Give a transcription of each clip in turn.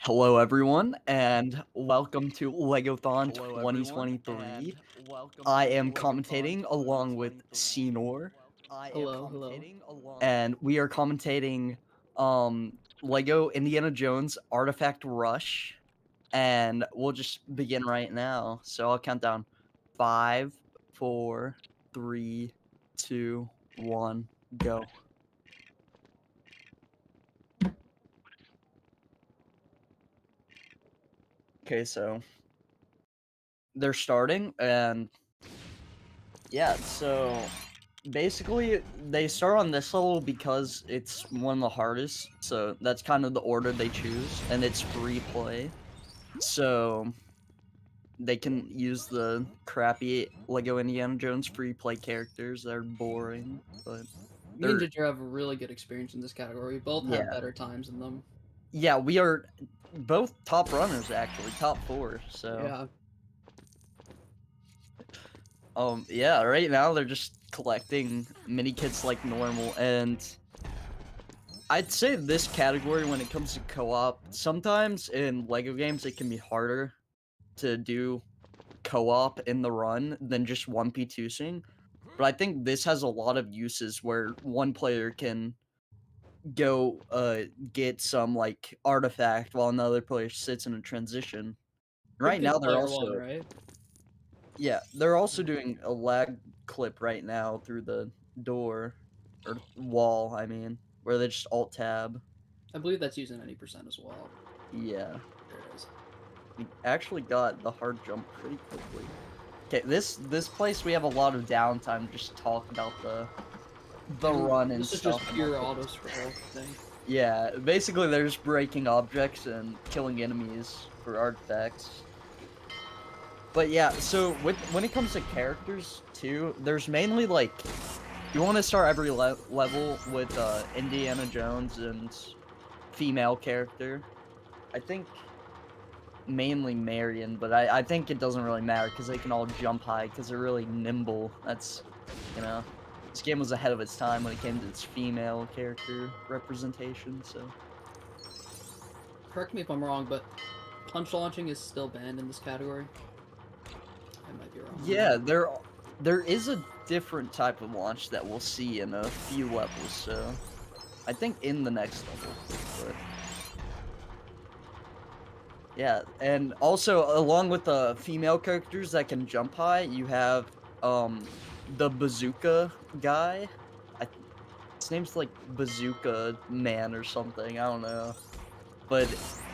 Hello, everyone, and welcome to LEGOthon 2023. I am commentating along with Senor, Hello, hello. and we are commentating Lego Indiana Jones Artifact Rush, and we'll just begin right now. So I'll count down 5, 4, 3, 2, 1, go. Okay, so they're starting, and yeah, so basically they start on this level because it's one of the hardest, so that's kind of the order they choose, and it's free play. So they can use the crappy Lego Indiana Jones free play characters that are boring, but Me and they're Ginger have a really good experience in this category. We both have yeah. better times in them. Yeah, we are both top runners actually, top 4. So Yeah. yeah, right now they're just collecting mini kits like normal, and I'd say this category when it comes to co-op, sometimes in LEGO games it can be harder to do co-op in the run than just 1p2sing, but I think this has a lot of uses where one player can go, get some, like, artifact while another player sits in a transition. Right now, Chimkin's they're player one, also right? yeah, they're also doing a lag clip right now through the door, or wall, I mean, where they just alt-tab. I believe that's using any percent as well. Yeah. There it is. We actually got the hard jump pretty quickly. Okay, this place we have a lot of downtime to just talk about the run and This is just stuff. And pure auto scroll thing. yeah, basically they're just breaking objects and killing enemies for artifacts. But yeah, so when it comes to characters too, there's mainly like you want to start every level with Indiana Jones and female character. I think mainly Marion, but I think it doesn't really matter because they can all jump high because they're really nimble. That's, you know, this game was ahead of its time when it came to its female character representation, so. Correct me if I'm wrong, but punch launching is still banned in this category. I might be wrong on Yeah, that. there is a different type of launch that we'll see in a few levels, so I think in the next level, but yeah, and also along with the female characters that can jump high, you have the bazooka guy. I His name's like Bazooka Man or something. I don't know, but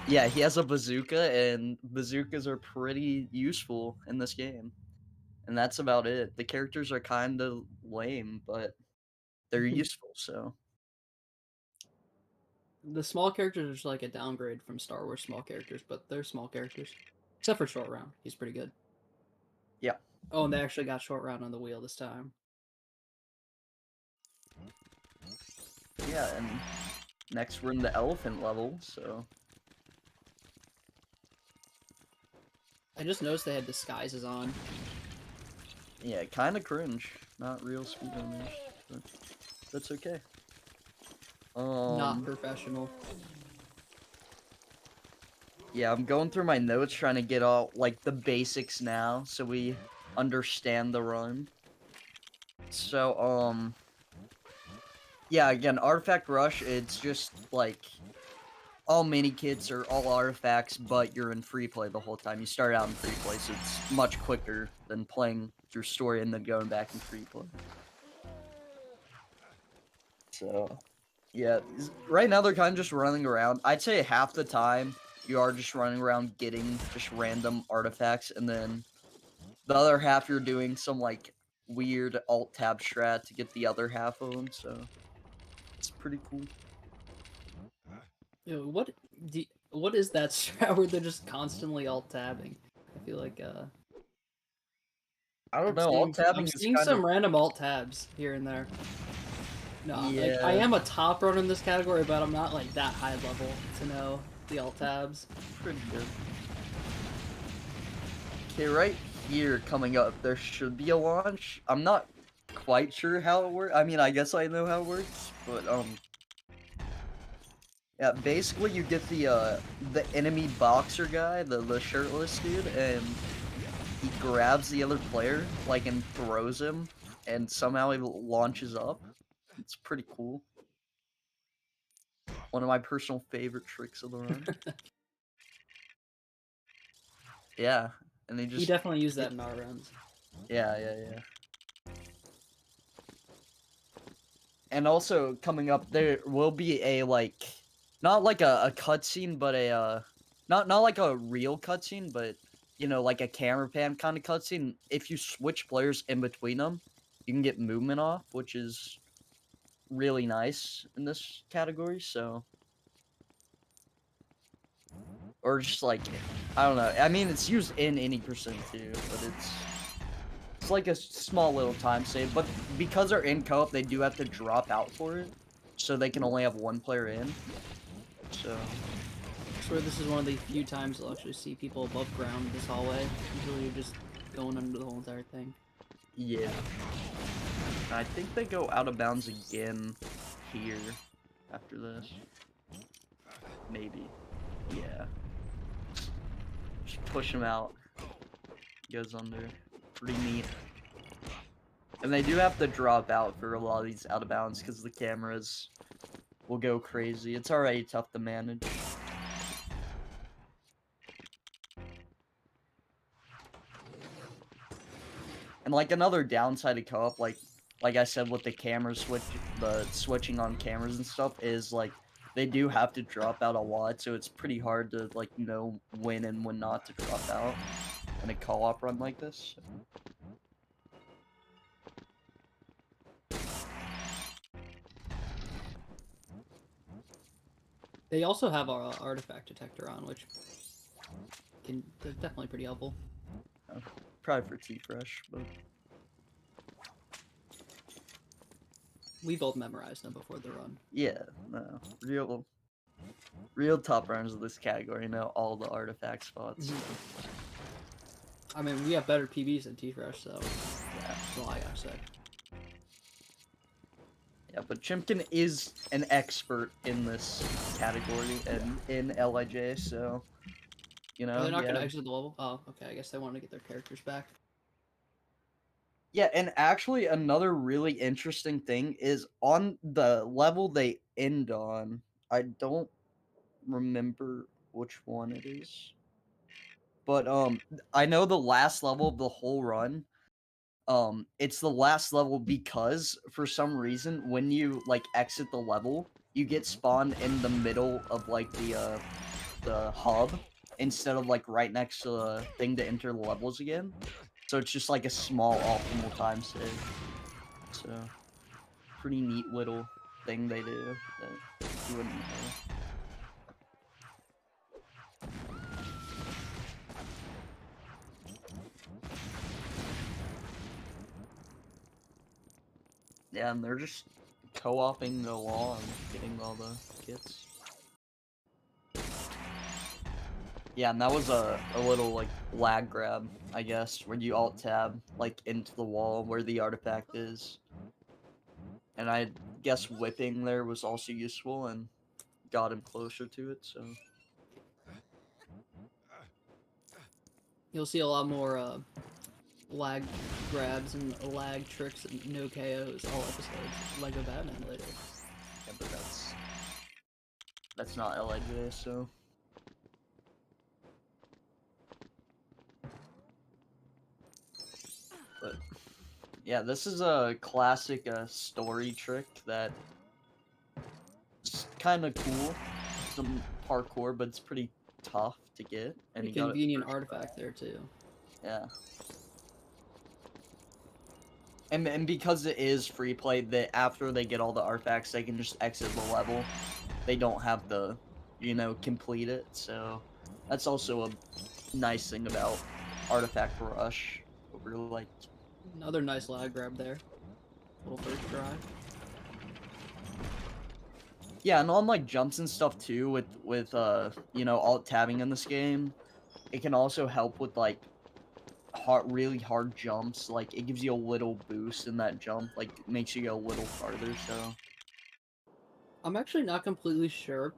yeah, he has a bazooka, and bazookas are pretty useful in this game. And that's about it. The characters are kind of lame, but they're useful. So The small characters are just like a downgrade from Star Wars small characters, but they're small characters. Except for Short Round. He's pretty good. yeah, Oh, and they actually got Short Round on the wheel this time. yeah. And next we're in the elephant level. So I just noticed they had disguises on. yeah, kind of cringe. Not real speedrunners, but that's okay. Not professional. Yeah, I'm going through my notes trying to get all like the basics now so we understand the run. So yeah, again, Artifact Rush, it's just like all mini kits or all artifacts, but you're in free play the whole time. You start out in free play, so it's much quicker than playing through story and then going back in free play. So yeah, right now they're kind of just running around. I'd say half the time you are just running around getting just random artifacts, and then the other half you're doing some like weird alt tab strat to get the other half of them. So it's pretty cool. Yo, what is that strat where they're just constantly alt tabbing? I feel like I don't I'm know. Alt seeing tabbing is kind of some random alt tabs here and there. No, like I yeah, am a top runner in this category, but I'm not like that high level to know the alt tabs. pretty good. Okay, right here coming up, there should be a launch. I'm not quite sure how it works. I mean, I guess I know how it works, but Yeah, basically you get the enemy boxer guy, the shirtless dude, and he grabs the other player, like, and throws him, and somehow he launches up. It's pretty cool. One of my personal favorite tricks of the run. Yeah, and they We just definitely use that in our runs. yeah. And also coming up, there will be a like, not like a cutscene, but a not like a real cutscene, but you know, like a camera pan kind of cutscene. If you switch players in between them, you can get movement off, which is really nice in this category. So, or just like, I don't know. I mean, it's used in any percent too, but it's like a small little time save. But because they're in co-op, they do have to drop out for it, so they can only have one player in. So. I swear this is one of the few times you'll actually see people above ground this hallway. Usually you're just going under the whole entire thing. Yeah. I think they go out of bounds again here after this. Maybe. Yeah. Just push him out. Goes under. Pretty neat. And they do have to drop out for a lot of these out of bounds because the cameras will go crazy. It's already tough to manage. And like another downside of co-op, like I said with the camera switching on cameras and stuff, is like they do have to drop out a lot, so it's pretty hard to like know when and when not to drop out in a co-op run like this. They also have our artifact detector on, which they're definitely pretty helpful. Probably for Tfresh, but We both memorized them before the run. yeah, no, real top runners of this category know all the artifact spots. I mean, we have better PBs than Tfresh, so Yeah. that's all I gotta say. Yeah, but Chimkin is an expert in this category and in LIJ, so you Are know, they not yeah. gonna exit the level? Oh, okay. I guess they wanted to get their characters back. Yeah, and actually another really interesting thing is on the level they end on. I don't remember which one it is. But I know the last level of the whole run. It's the last level because for some reason when you like exit the level, you get spawned in the middle of like the hub instead of like right next to the thing to enter the levels again. So it's just like a small optimal time save. So pretty neat little thing they do that you wouldn't know. Yeah, and they're just co-oping along, getting all the kits. Yeah, and that was a little like lag grab, I guess, where you alt tab like into the wall where the artifact is. And I guess whipping there was also useful and got him closer to it, so You'll see a lot more lag grabs and lag tricks and no KOs all episodes. Lego Batman later. yeah, but that's not LIJ, so but yeah, this is a classic story trick that's kind of cool. Some parkour, but it's pretty tough to get, and Pretty you got it convenient first try. artifact there too. Yeah. And because it is free play, that after they get all the artifacts, they can just exit the level. They don't have to, complete it. So that's also a nice thing about Artifact Rush. Over like, Another nice lag grab there. Little first try. yeah, and on like jumps and stuff too. With alt tabbing in this game, it can also help with like really hard jumps. Like it gives you a little boost in that jump. Like makes you go a little farther. So. I'm actually not completely sure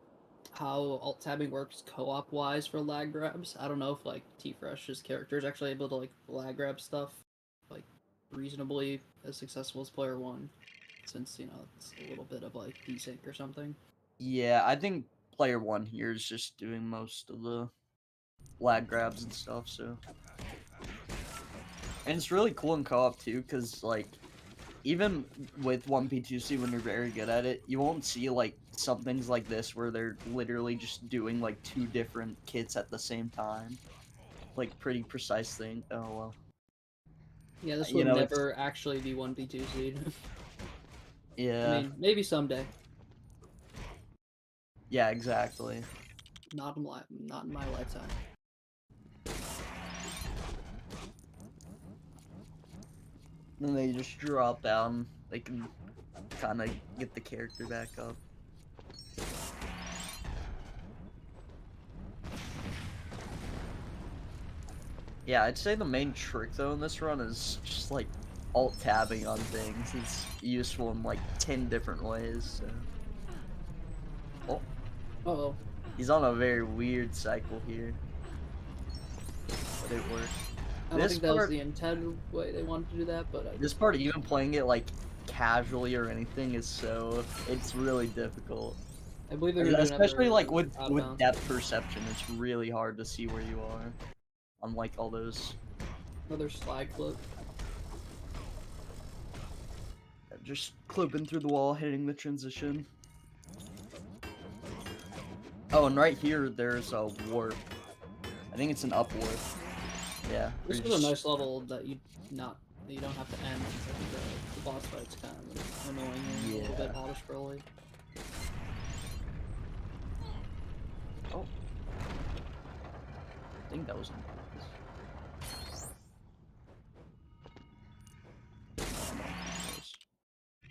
how alt tabbing works co-op wise for lag grabs. I don't know if like Tfresh's character is actually able to like lag grab stuff like reasonably as successful as player one, since it's a little bit of like desync or something. Yeah, I think player one here is just doing most of the lag grabs and stuff, so. And it's really cool in co-op too, because like even with 1P2C when you're very good at it, you won't see like some things like this where they're literally just doing like 2 different kits at the same time. Like pretty precise thing. Oh well. Yeah, this You would know, it's never actually be 1v2 seed. I yeah. mean, maybe someday. Yeah, exactly. Not in my lifetime. Then they just drop down. They can kind of get the character back up. Yeah, I'd say the main trick though in this run is just like alt tabbing on things. It's useful in like 10 different ways. So. Oh, Oh, he's on a very weird cycle here, but it worked. I don't This think that was part, the intended way they wanted to do that, but this part, even playing it like casually or anything is it's really difficult. I believe they're gonna do Especially another like out of with bounds. depth perception, it's really hard to see where you are. Unlike all those Another slide clip. just clipping through the wall, hitting the transition. Oh, and right here there's a warp. I think it's an up warp. Yeah. This is a nice level that you don't have to end. I think the boss fight's kind of annoying and a little bit auto scrolly. Oh. I think that was on purpose.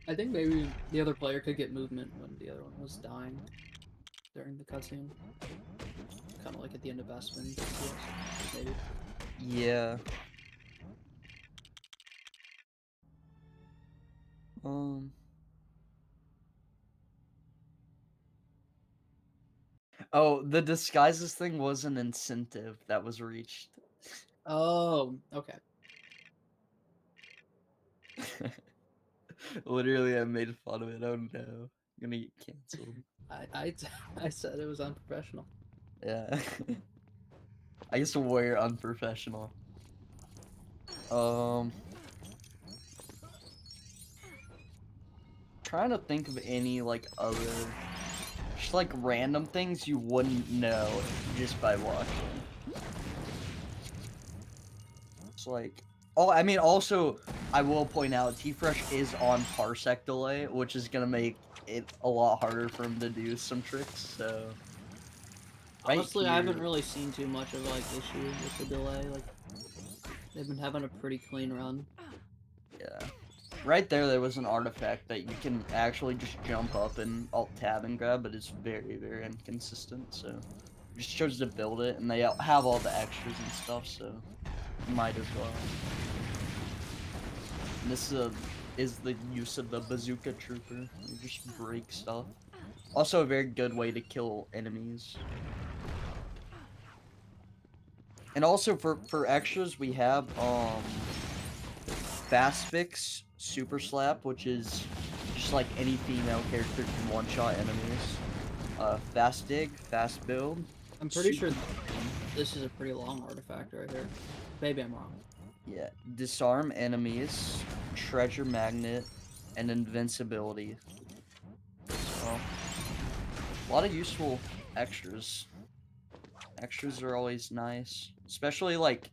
I think maybe the other player could get movement when the other one was dying during the cutscene. Kind of like at the end of Bespin, maybe. Yeah. Oh, the disguises thing was an incentive that was reached. Oh, okay. Literally, I made fun of it. Oh no. I'm gonna get canceled. I said it was unprofessional. Yeah. I guess we're unprofessional. Trying to think of any like other just like random things you wouldn't know just by watching. It's like oh, I mean also I will point out Tfresh is on parsec delay, which is gonna make it a lot harder for him to do some tricks, so right Honestly, I haven't here. really seen too much of like issue with the delay. Like they've been having a pretty clean run. Yeah. Right there was an artifact that you can actually just jump up and alt tab and grab, but it's very, very inconsistent, so I just chose to build it, and they have all the extras and stuff, so might as well. And this is the use of the bazooka trooper. You just break stuff. Also a very good way to kill enemies. And also for extras we have Fast Fix, Super Slap, which is just like any female character can one-shot enemies. Fast Dig, Fast Build. I'm pretty sure this is a pretty long artifact right here. Maybe I'm wrong. Yeah, Disarm enemies, Treasure Magnet, and Invincibility. So, a lot of useful extras. Extras are always nice, especially like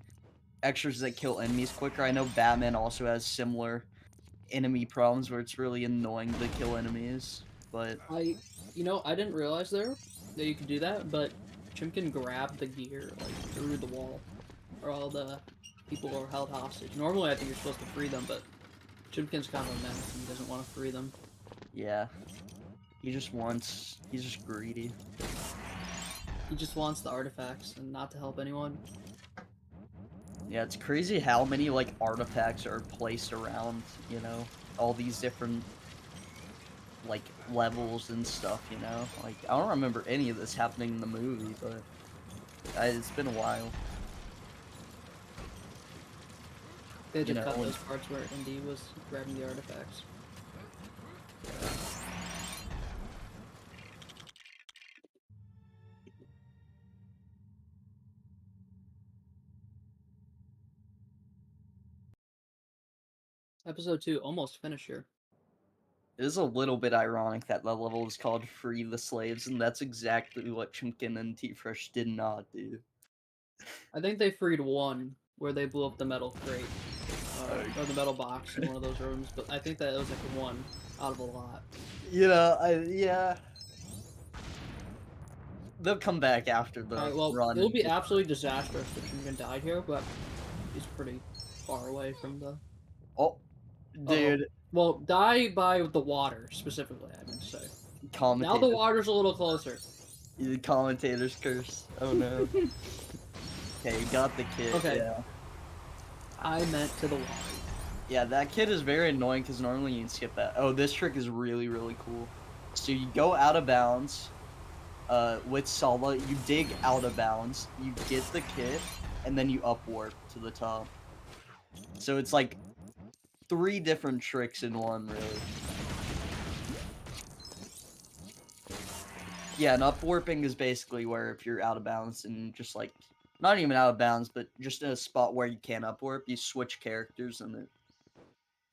extras that kill enemies quicker. I know Batman also has similar enemy problems where it's really annoying to kill enemies, but I didn't realize that you could do that, but Chimkin grabbed the gear like through the wall, or all the people were held hostage. Normally, I think you're supposed to free them, but Chimkin's kind of a menace and doesn't want to free them. yeah, he's just greedy. He just wants the artifacts and not to help anyone. Yeah, it's crazy how many like artifacts are placed around, you know, all these different like levels and stuff, you know? Like I don't remember any of this happening in the movie, but it's been a while. They had You to know, cut when- those parts where Indy was grabbing the artifacts. Episode 2 almost finished here. It is a little bit ironic that the level is called Free the Slaves, and that's exactly what Chimkin and Tfresh did not do. I think they freed one where they blew up the metal crate. Or the metal box in one of those rooms, but I think that it was like one out of a lot. You know, yeah. They'll come back after the Alright, well, run. it would be absolutely disastrous if Chimkin died here, but he's pretty far away from the... Oh, dude. Well, die by the water, specifically, I meant to say. Now the Commentators. water's a little closer. The commentator's curse. Oh no. Okay, you got the kid. Okay. Yeah. I meant to the water. Yeah, that kid is very annoying because normally you can skip that. Oh, this trick is really, really cool. So you go out of bounds with Sala, you dig out of bounds, you get the kid, and then you up warp to the top. So it's like 3 different tricks in one, really. Yeah, and up warping is basically where if you're out of bounds and just like, not even out of bounds, but just in a spot where you can't up warp, you switch characters and it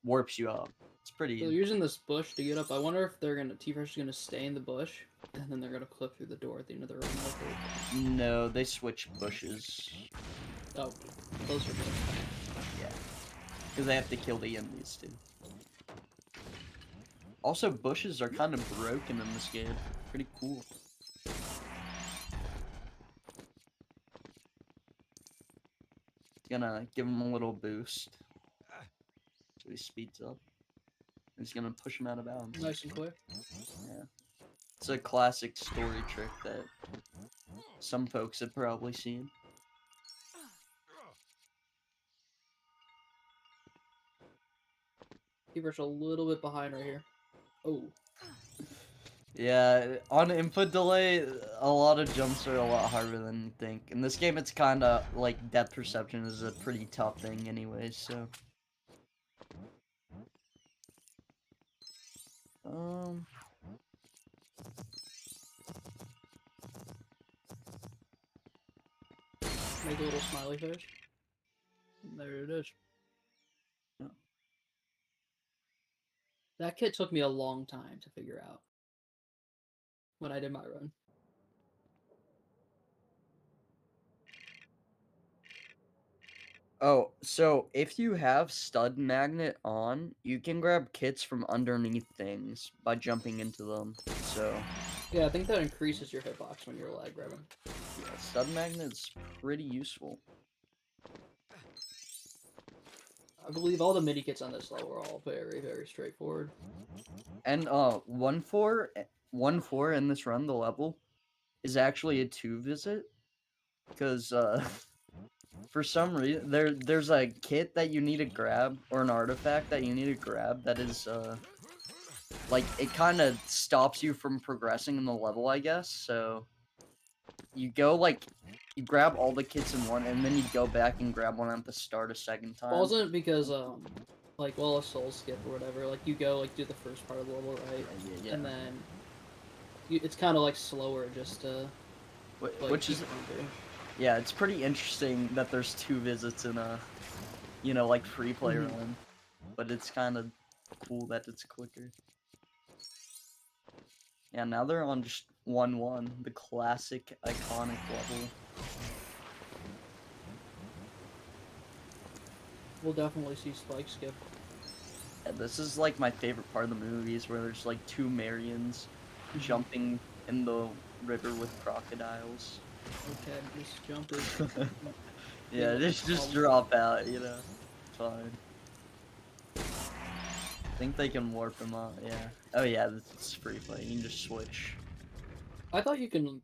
warps you up. It's pretty... So they're using this bush to get up. I wonder if they're gonna Tfresh is gonna stay in the bush, and then they're gonna clip through the door at the end of the room. No, they switch bushes. Oh, those are good. Yeah. Because they have to kill the enemies, too. Also, bushes are kind of broken in this game. Pretty cool. Gonna give him a little boost. So he speeds up. He's gonna push him out of bounds. Nice and quick. Yeah. It's a classic story trick that some folks have probably seen. Tfresh a little bit behind right here. Oh. Yeah, on input delay, a lot of jumps are a lot harder than you think. In this game, it's kind of like depth perception is a pretty tough thing anyways, so. Make a little smiley face. There it is. Yeah. That kit took me a long time to figure out when I did my run. Oh, so if you have stud magnet on, you can grab kits from underneath things by jumping into them. So, Yeah, I think that increases your hitbox when you're lag grabbing. yeah, stud magnet's pretty useful. I believe all the mini kits on this level are all very, very straightforward. And 1-4 in this run, the level, is actually a 2 visit. Because for some reason there's a kit that you need to grab, or an artifact that you need to grab that is like it kind of stops you from progressing in the level, I guess. So you go like you grab all the kits in one, and then you go back and grab one at the start a second time. Wasn't it because like a soul skip or whatever, like you go like do the first part of the level, right? Yeah. And then it's kind of like slower just to like, which is yeah, it's pretty interesting that there's 2 visits in a, you know, like free play run, but it's kind of cool that it's quicker. Yeah, now they're on just 1-1, the classic iconic level. We'll definitely see spike skip. Yeah, this is like my favorite part of the movies, where there's like 2 Marians jumping in the river with crocodiles. Okay, this jump is... Yeah, just drop out, you know. It's fine. I think they can warp him up, yeah. Oh yeah, this is free play, you can just switch. I thought you can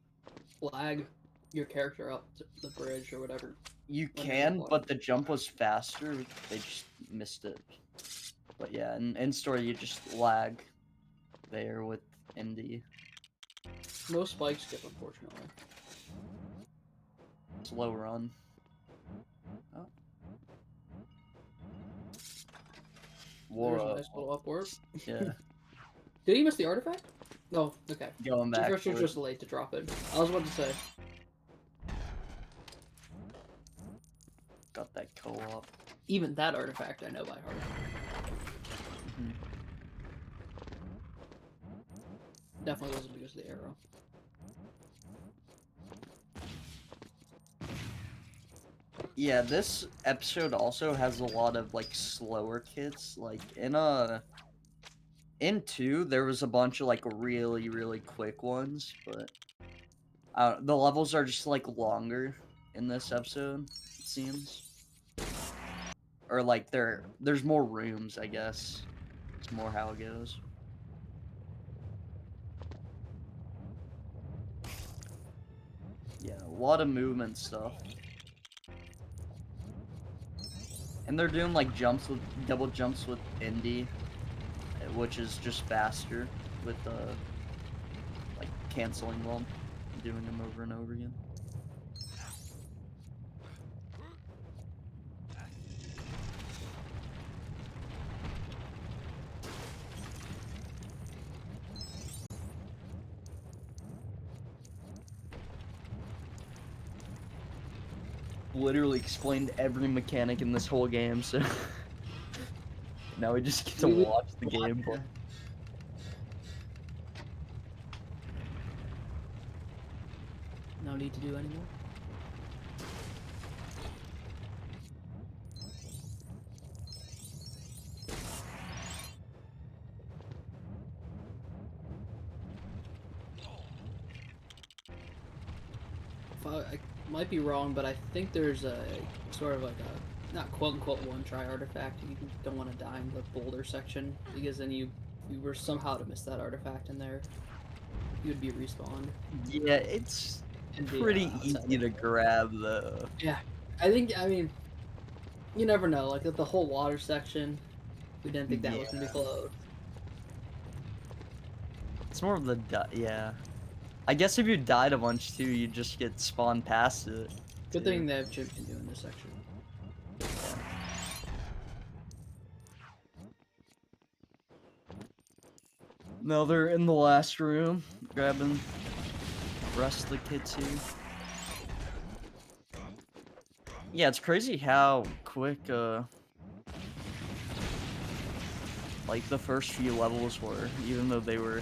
lag your character up to the bridge or whatever. You can, but the jump was faster, they just missed it. But yeah, in story you just lag fair with Indy. No spike skip, unfortunately. Slow run. Oh. There's a Whoa. nice little upward. Yeah. Did he miss the artifact? No, okay. Going back Tfresh for was it. just late to drop it. I was about to say. Got that co-op. Even that artifact I know by heart. Mhm. Definitely wasn't because of the arrow. Yeah, this episode also has a lot of like slower kits. Like in 2, there was a bunch of like really quick ones, but the levels are just like longer in this episode, it seems. Or like there's more rooms, I guess. It's more how it goes. Yeah, a lot of movement stuff. And they're doing like double jumps with Indy, which is just faster with like canceling them, doing them over and over again. Literally explained every mechanic in this whole game, so now we just get to watch the gameplay. No need to do anymore. I might be wrong, but I think there's a sort of like a not quote unquote one try artifact. You don't want to die in the boulder section because then you were somehow to miss that artifact in there, you would be respawned. Yeah, it's And be, pretty outside easy of to it. grab though. Yeah, I mean, you never know. Like the whole water section, we didn't think that was gonna be closed. It's more of the yeah. I guess if you died a bunch too, you just get spawned past it. Good too. thing they have Chimkin doing this section. Yeah. No, they're in the last room, grabbing the rest of the kids here. Yeah, it's crazy how quick, like the first few levels were, even though they were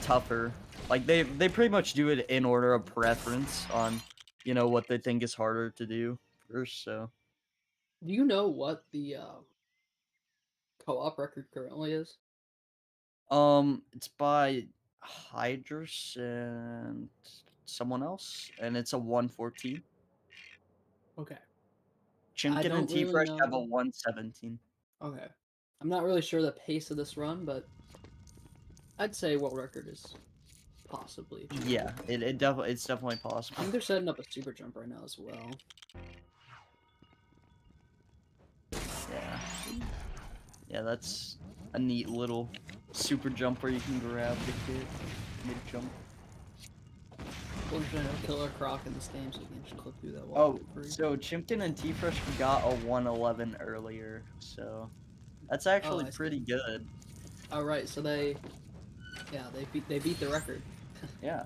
tougher. Like they pretty much do it in order of preference on, you know, what they think is harder to do first. So. Do you know what the co-op record currently is? It's by Hydrus and someone else, and it's a 114. Okay. I Chimkin and don't really Tfresh have a know. 117. Okay. I'm not really sure the pace of this run, but I'd say world record is possibly achievable. Yeah, it's definitely I possible. think they're setting up a super jump right now as well. Yeah. Yeah, that's a neat little super jump where you can grab the kid mid-jump. Fortunately, no killer croc in this game, so you can just clip through that wall. Oh, so Chimkin and Tfresh got a 111 earlier, so that's actually I see. pretty good. Oh, right, so they beat the record. Yeah.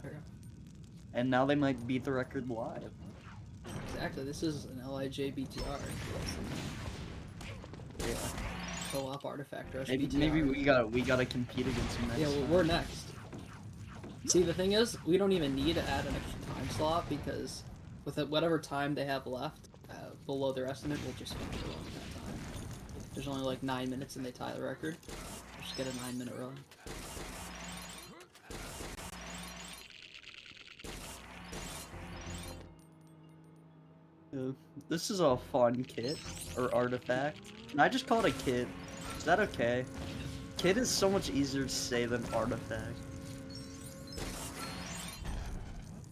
And now they might beat the record live. Exactly, this is an LIJ BTR. Yeah. Co-op artifact rush Maybe, BTR. maybe we gotta compete against them next Yeah, well, time. we're next. See, the thing is, we don't even need to add an extra time slot because with whatever time they have left below their estimate, we'll just finish the run in that time. There's only like 9 minutes and they tie the record. We'll just get a 9-minute run. This is a fun kit or artifact. Can I just call it a kit? Is that okay? Kit is so much easier to say than artifact.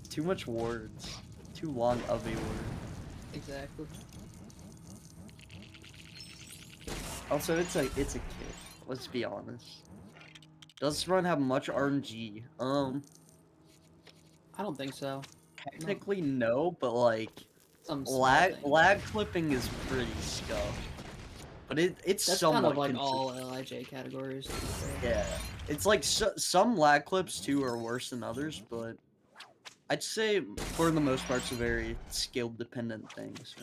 Too much words. Too long of a word. Exactly. Also, it's a kit. Let's be honest. Does this run have much RNG? I don't think so. Technically no, but like Some small thing. lag clipping is pretty scuffed. But it's That's somewhat kind of like consistent. all LIJ categories. To be fair. Yeah, it's like some lag clips too are worse than others, but I'd say for the most part it's a very skill dependent thing. So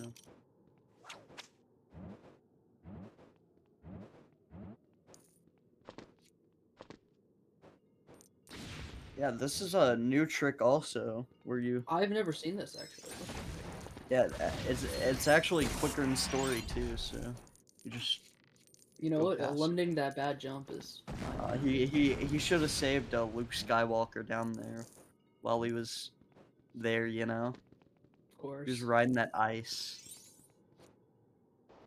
yeah, this is a new trick also where you I've never seen this actually. yeah it's actually quicker in story too. So you just You know go what? past. Eliminating that bad jump is fine. He should have saved Luke Skywalker down there while he was there. You know, Of he was course. riding that ice.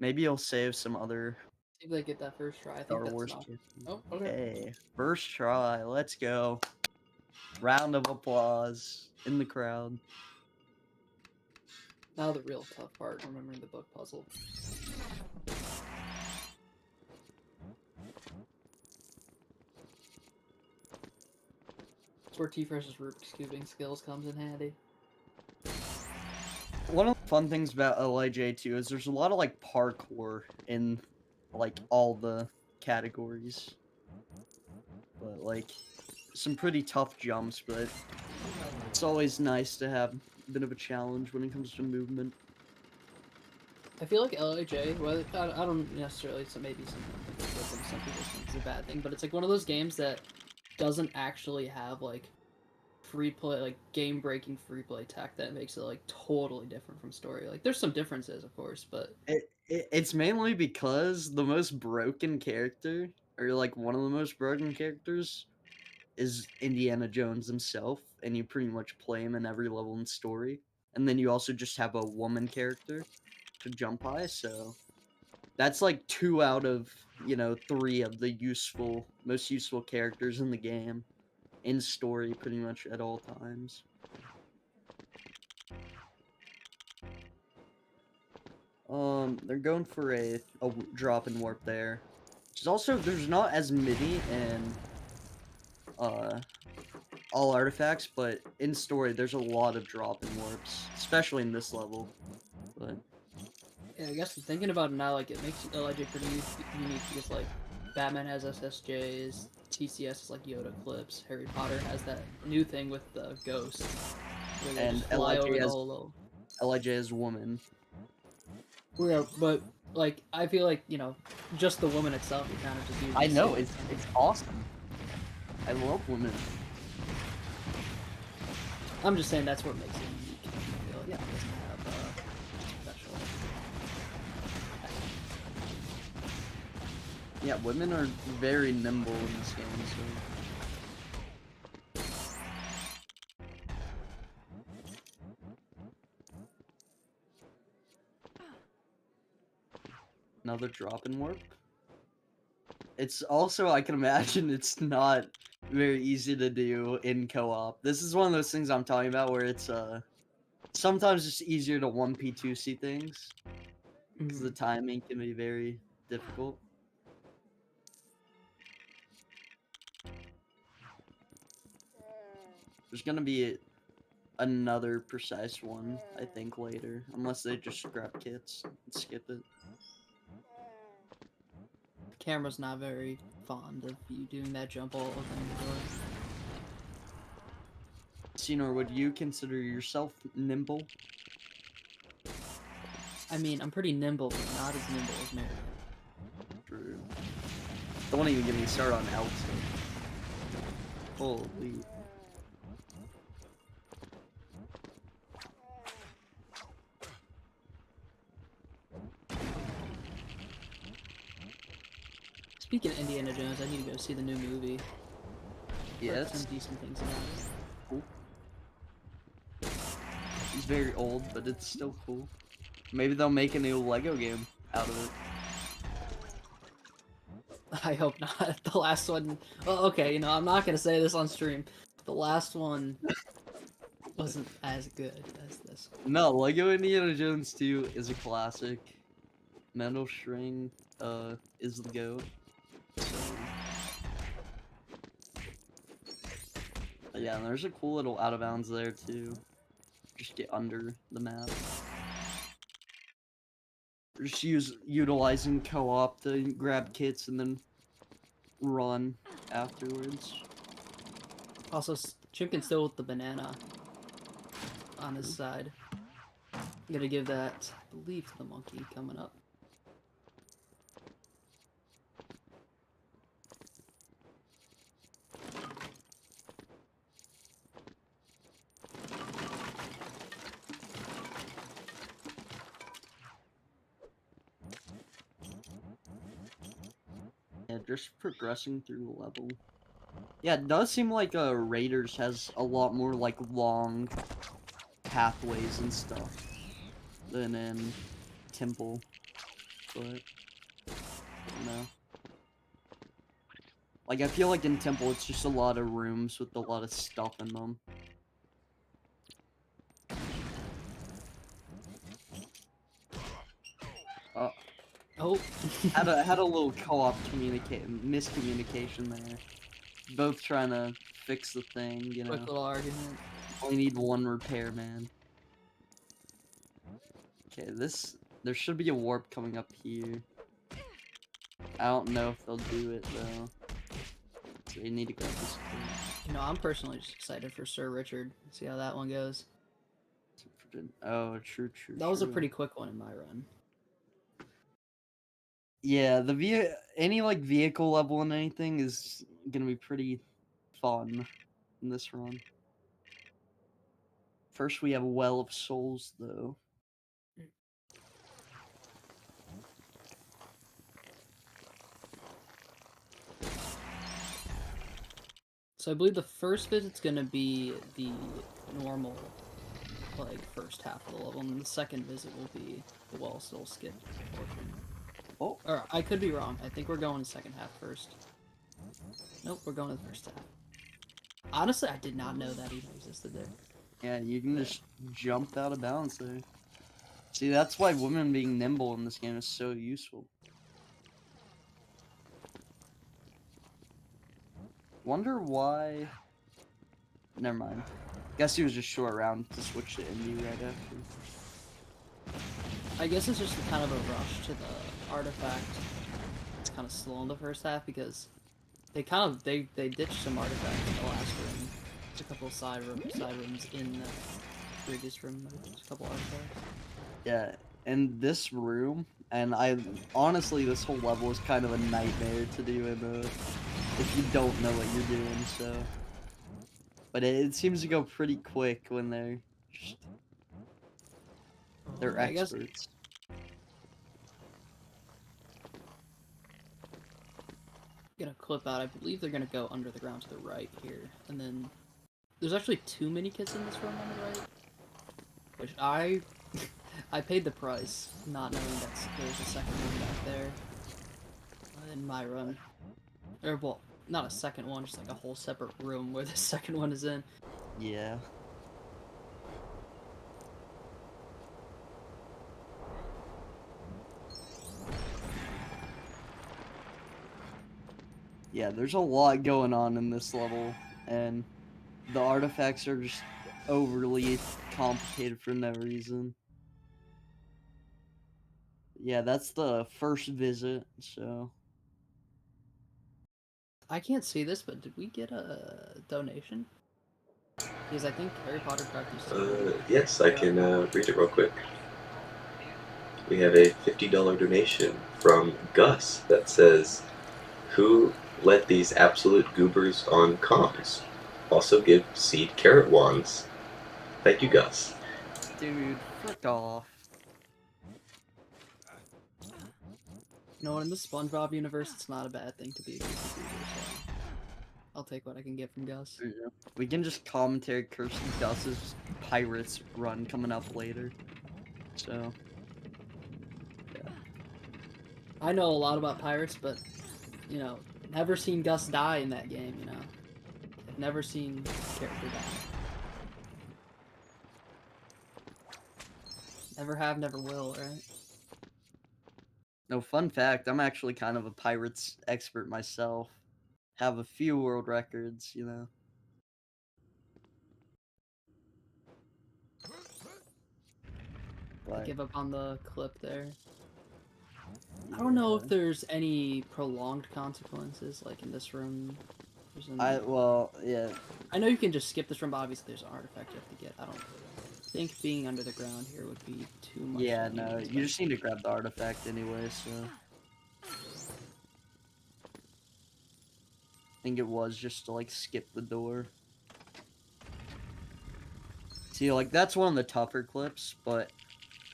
Maybe he'll save some other See if they get that first try. I think Star that's Wars not. kid. Oh, okay. Hey, first try. Let's go. Round of applause in the crowd. Now the real tough part, remembering the book puzzle. That's where Tfresh's Rubik's cubing skills comes in handy. One of the fun things about LIJ too is there's a lot of like parkour in like all the categories. But like some pretty tough jumps, but it's always nice to have a bit of a challenge when it comes to movement. I feel like LHA, well, I don't necessarily, so maybe some people think it's a good thing, some people think it's a bad thing, but it's like one of those games that doesn't actually have like free play, like game breaking free play tech that makes it like totally different from story. Like there's some differences, of course, but It's mainly because the most broken character, or like one of the most broken characters, is Indiana Jones himself, and you pretty much play him in every level in story. And then you also just have a woman character to jump high, so that's like 2 out of, 3 of the most useful characters in the game in story pretty much at all times. They're going for a drop and warp there. Which is also, there's not as many in all artifacts, but in story there's a lot of drop and warps, especially in this level. But yeah, I guess thinking about it now, like it makes LIJ pretty unique because like Batman has SSJs, TCS is like Yoda clips, Harry Potter has that new thing with the ghost where they and just fly over the whole level. LIJ is woman. Yeah, but like I feel like just the woman itself, you kind of just use. I know it's awesome. I love women. I'm just saying that's what makes it unique. I feel like it doesn't have special. Yeah, women are very nimble in this game. So. Another drop and warp. It's also, I can imagine, it's not very easy to do in co-op. This is one of those things I'm talking about where it's sometimes it's easier to 1p2c things because the timing can be very difficult. There's gonna be another precise one, I think, later, unless they just scrap kits and skip it. The camera's not very fond of you doing that jump all opening the door. Senor, would you consider yourself nimble? I mean, I'm pretty nimble, but not as nimble as Mary. True. Don't even get me started on Elton. Holy. Speaking of Indiana Jones, I need to go see the new movie. Yes. Heard some decent things about it. Cool. It's very old, but it's still cool. Maybe they'll make a new Lego game out of it. I hope not. The last one. Well, okay, I'm not gonna say this on stream. The last one wasn't as good as this one. No, Lego Indiana Jones 2 is a classic. Metal String is the GOAT. So Yeah, and there's a cool little out of bounds there too. Just get under the map. Just utilizing co-op to grab kits and then run afterwards. Also, Chimkin still with the banana on his side. I'm gonna give that, I believe, to the monkey coming up. Yeah, just progressing through the level. Yeah, it does seem like Raiders has a lot more like long pathways and stuff than in Temple, but you know. Like I feel like in Temple it's just a lot of rooms with a lot of stuff in them. Oh, Had a little co-op miscommunication there. Both trying to fix the thing, you quick know. little argument. Only need one repairman. Okay, there should be a warp coming up here. I don't know if they'll do it though. So you need to grab this thing. You know, I'm personally just excited for Sir Richard. See how that one goes. Oh, true. That was a pretty quick one in my run. Yeah, any like vehicle level and anything is gonna be pretty fun in this run. First, we have Well of Souls though. So I believe the first visit's gonna be the normal, like, first half of the level, and then the second visit will be the Well Soul skip portion. Oh, Or, I could be wrong. I think we're going the second half first. Nope, we're going to the first half. Honestly, I did not know that even existed there. yeah, you can just jump out of bounds there. See, that's why women being nimble in this game is so useful. Wonder why. Never mind. Guess he was just short around to switch to indie right after. I guess it's just kind of a rush to the artifact. It's kind of slow in the first half because they ditched some artifacts in the last room. There's a couple of side rooms in the previous room. There's a couple artifacts. Yeah, in this room, and honestly, this whole level is kind of a nightmare to do if you don't know what you're doing. So, but it seems to go pretty quick when they're I guess experts. gonna clip out. I believe they're gonna go under the ground to the right here, and then there's actually 2 mini kits in this room on the right, which I paid the price, not knowing that there's a second room back there in my run. Or, well, not a second one, just like a whole separate room where the second one is in. Yeah. Yeah, there's a lot going on in this level, and the artifacts are just overly complicated for no reason. Yeah, that's the first visit, so. I can't see this, but did we get a donation? Because I think Harry Potter Craft used to. Yes, I can read it real quick. We have a $50 donation from Gus that says, "Who let these absolute goobers on comms? Also give seed carrot wands." Thank you, Gus. Dude, frick off. You know what? In the SpongeBob universe, it's not a bad thing to be a goofy goober, so I'll take what I can get from Gus. We can just commentary Kirsten Gus's Pirates run coming up later. So. Yeah. I know a lot about pirates, but, you know, never seen Gus die in that game, you know? I've never seen a character die. Never have, never will, right? No, fun fact, I'm actually kind of a Pirates expert myself. Have a few world records, you know. I but give up on the clip there. I don't know if there's any prolonged consequences, like in this room. Yeah. I know you can just skip this room, but obviously there's an artifact you have to get. I don't think being under the ground here would be too much. Yeah, no, you just need to grab the artifact anyway, so. I think it was just to, like, skip the door. See, like, that's one of the tougher clips, but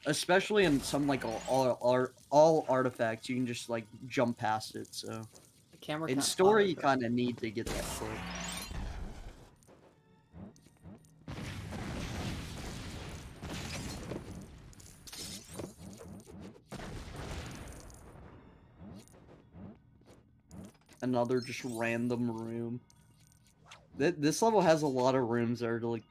especially in some, like, all artifacts, you can just, like, jump past it, so. The camera In kinda story, you auto-corrects. kind of need to get that clip. Another just random room. This level has a lot of rooms that are like,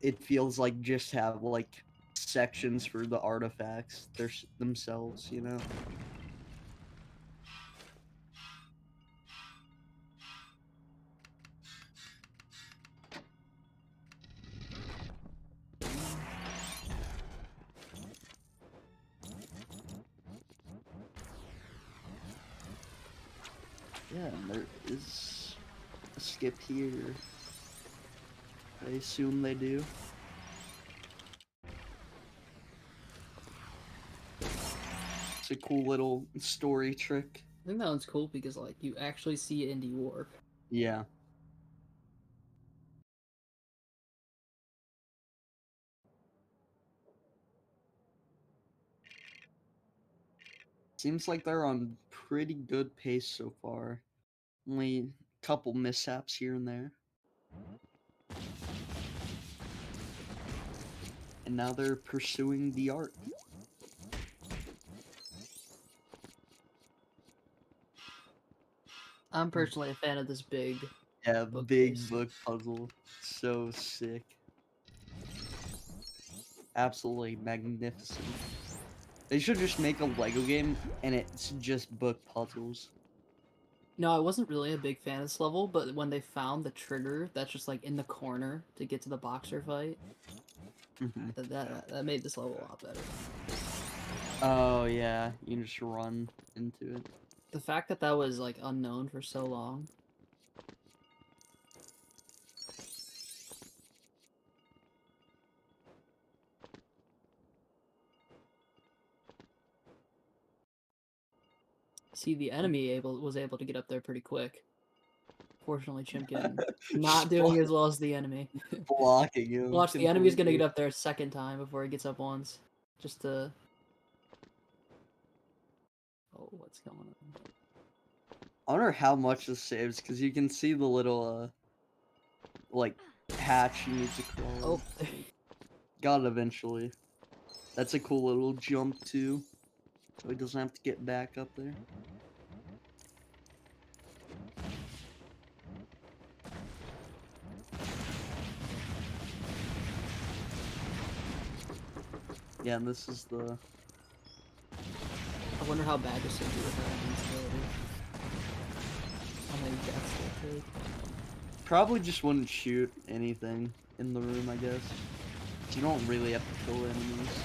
it feels like just have like sections for the artifacts themselves, you know? Yeah, and there is a skip here. I assume they do. It's a cool little story trick. I think that one's cool because like you actually see Indy Warp. Yeah. Seems like they're on pretty good pace so far. Only a couple mishaps here and there. And now they're pursuing the art. I'm personally a fan of this big. Yeah, big bookcase. book puzzle. So sick. Absolutely magnificent. They should just make a Lego game and it's just book puzzles. No, I wasn't really a big fan of this level, but when they found the trigger that's just like in the corner to get to the boxer fight, that made this level a lot better. Oh yeah, you can just run into it. The fact that that was like unknown for so long. See, the enemy was able to get up there pretty quick. Fortunately, Chimkin not doing as well as the enemy. Blocking him. Watch, the enemy's gonna completely. get up there a second time before he gets up once. Just to... Oh, what's going on? I wonder how much this saves, because you can see the little, like, hatch you need to crawl. Oh, Got it eventually. That's a cool little jump, too. So he doesn't have to get back up there. Yeah, and this is the... I wonder how bad this would be with that invincibility. How many deaths will take. Probably just wouldn't shoot anything in the room, I guess. You don't really have to kill enemies.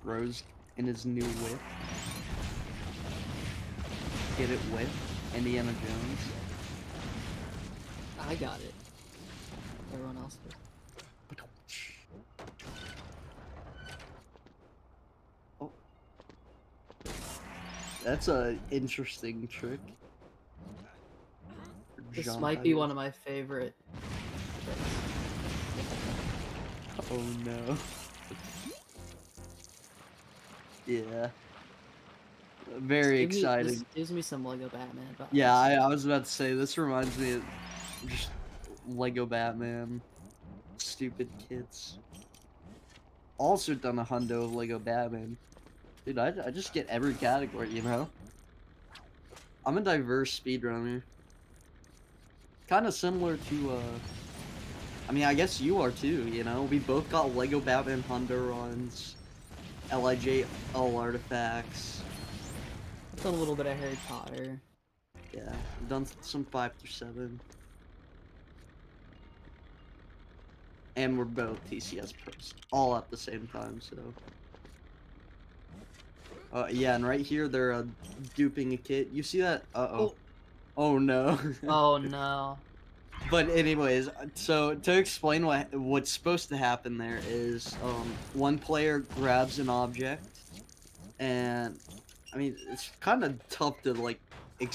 Rose in his new whip. Get it whip. Indiana Jones. I got it. Everyone else did. Oh. That's a interesting trick. This Jump, might I be guess. one of my favorite. Oh no. Yeah. Very exciting. This gives me some Lego Batman vibes. Yeah, I was about to say, this reminds me of just Lego Batman. Stupid kids. Also done a hundo of Lego Batman. Dude, I just get every category, you know? I'm a diverse speedrunner. Kind of similar to, I mean, I guess you are too, you know? We both got Lego Batman hundo runs. LIJ all artifacts. I've done a little bit of Harry Potter. Yeah, I've done some 5 through 7. And we're both TCS pros, all at the same time, so. Yeah, and right here they're duping a kid. You see that? Uh-oh. Oh no. Oh no. But anyways, so to explain what's supposed to happen there is, one player grabs an object, and I mean it's kind of tough to like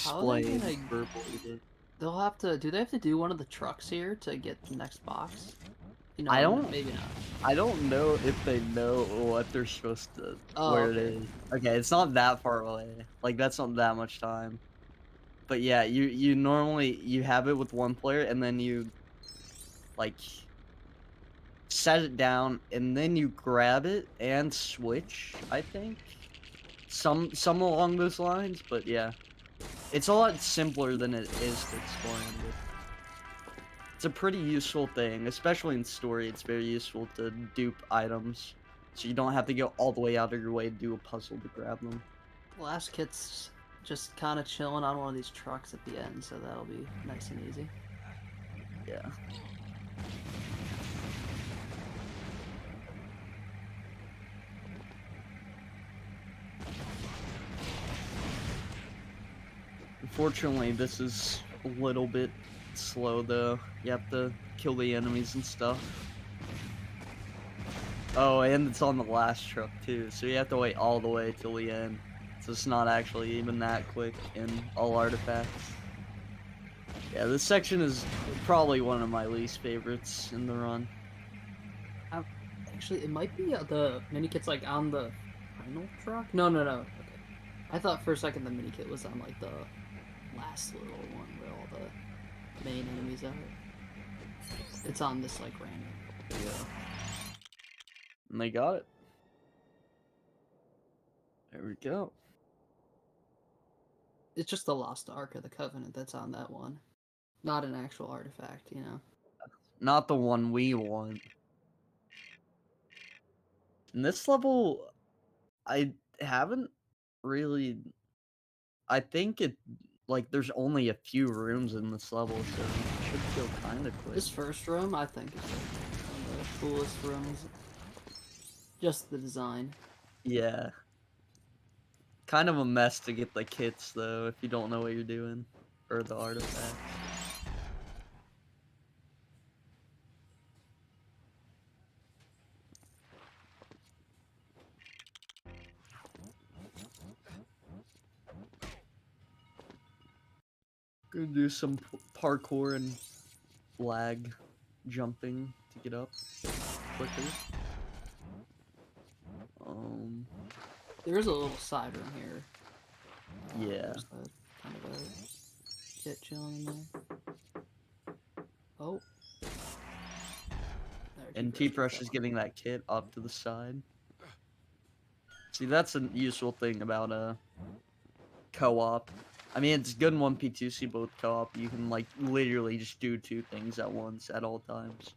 How are they explain gonna? verbally, but They'll have to. Do they have to do one of the trucks here to get the next box? You know, I don't maybe not. I don't know if they know what they're supposed to Oh, where it okay. is. Okay, it's not that far away. Like that's not that much time. But yeah, you normally you have it with one player and then you like set it down and then you grab it and switch, I think. Some along those lines, but yeah. It's a lot simpler than it is to explain, but it's a pretty useful thing, especially in story. It's very useful to dupe items, so you don't have to go all the way out of your way to do a puzzle to grab them. The last kit's just kind of chilling on one of these trucks at the end, so that'll be nice and easy. Yeah. Unfortunately, this is a little bit slow, though. You have to kill the enemies and stuff. Oh, and it's on the last truck, too, so you have to wait all the way till the end. So it's not actually even that quick in all artifacts. Yeah, this section is probably one of my least favorites in the run. Actually, it might be the mini kit's like on the final truck. No. Okay. I thought for a second the mini kit was on like the last little one where all the main enemies are. It's on this like random. Yeah. And they got it. There we go. It's just the Lost Ark of the Covenant that's on that one, not an actual artifact, you know. Not the one we want. In this level, I haven't really... I think it... Like, there's only a few rooms in this level, so it should go kind of quick. This first room, I think, is like one of the coolest rooms. Just the design. Yeah. Kind of a mess to get the kits, though, if you don't know what you're doing. Or the artifacts. Gonna do some parkour and lag jumping to get up quicker. There is a little side room here. Yeah. There's kind of a kit chilling in there. Oh. There, And Tfresh Tfresh got is one. getting that kit up to the side. See, that's a useful thing about co-op. I mean, it's good in 1P2C, but with co-op, you can, like, literally just do 2 things at once at all times.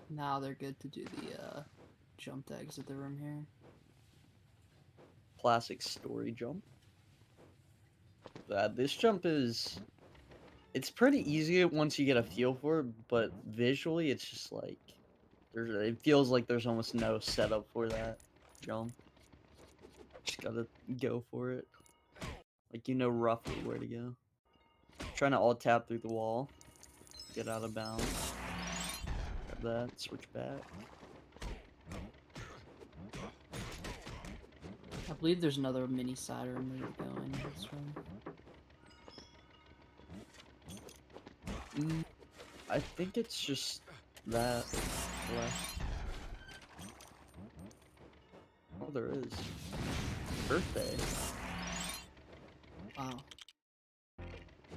Now they're good to do the jump to exit the room here. Classic story jump. This jump is... It's pretty easy once you get a feel for it, but visually, it's just like... it feels like there's almost no setup for that jump. Just gotta go for it. Like, you know roughly where to go. Trying to alt-tab through the wall. Get out of bounds. Grab that, switch back. I believe there's another mini side room where you go in this room. I think it's just that left. Oh, there is. Birthday. Wow.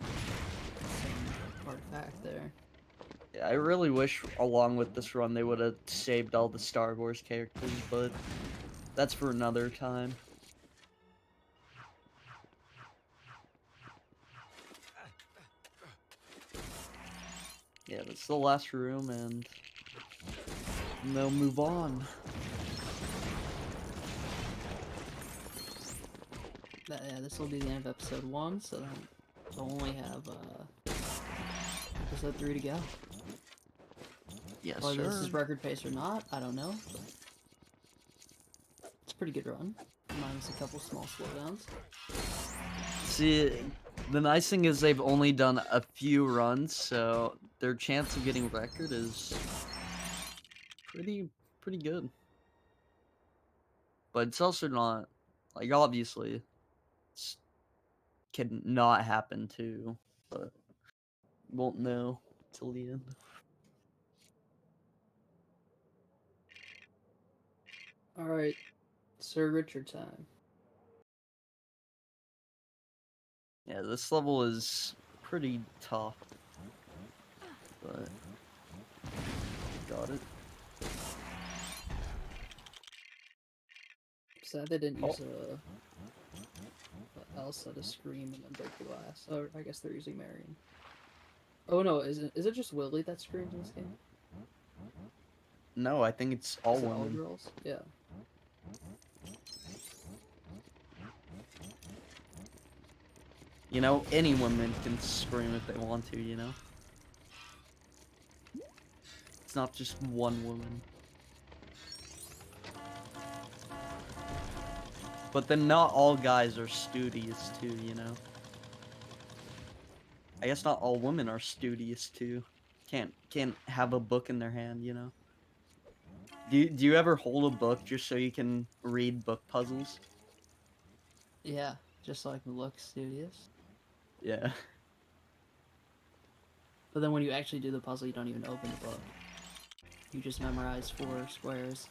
Some artifact there. Yeah, I really wish, along with this run, they would have saved all the Star Wars characters, but that's for another time. Yeah, that's the last room, and And they'll move on. Yeah, this will be the end of episode 1, so then we'll only have episode 3 to go. Yes, Whether this sir. is record pace or not, I don't know. But it's a pretty good run, minus a couple small slowdowns. See, the nice thing is they've only done a few runs, so their chance of getting record is pretty good. But it's also not, like, obviously, it can not happen too, but won't know till the end. Alright, Sir Richard time. Yeah, this level is pretty tough, but got it. Sad they didn't use Elsa to scream and then break the glass. Oh, I guess they're using Marion. Oh no, is it just Willy that screams in this game? No, I think it's all Is it all women. girls? Yeah. You know, any woman can scream if they want to, you know? It's not just one woman. But then not all guys are studious too, you know? I guess not all women are studious too. Can't have a book in their hand, you know? Do you ever hold a book just so you can read book puzzles? Yeah, just so I can look studious. Yeah. But then when you actually do the puzzle, you don't even open the book. You just memorize 4 squares.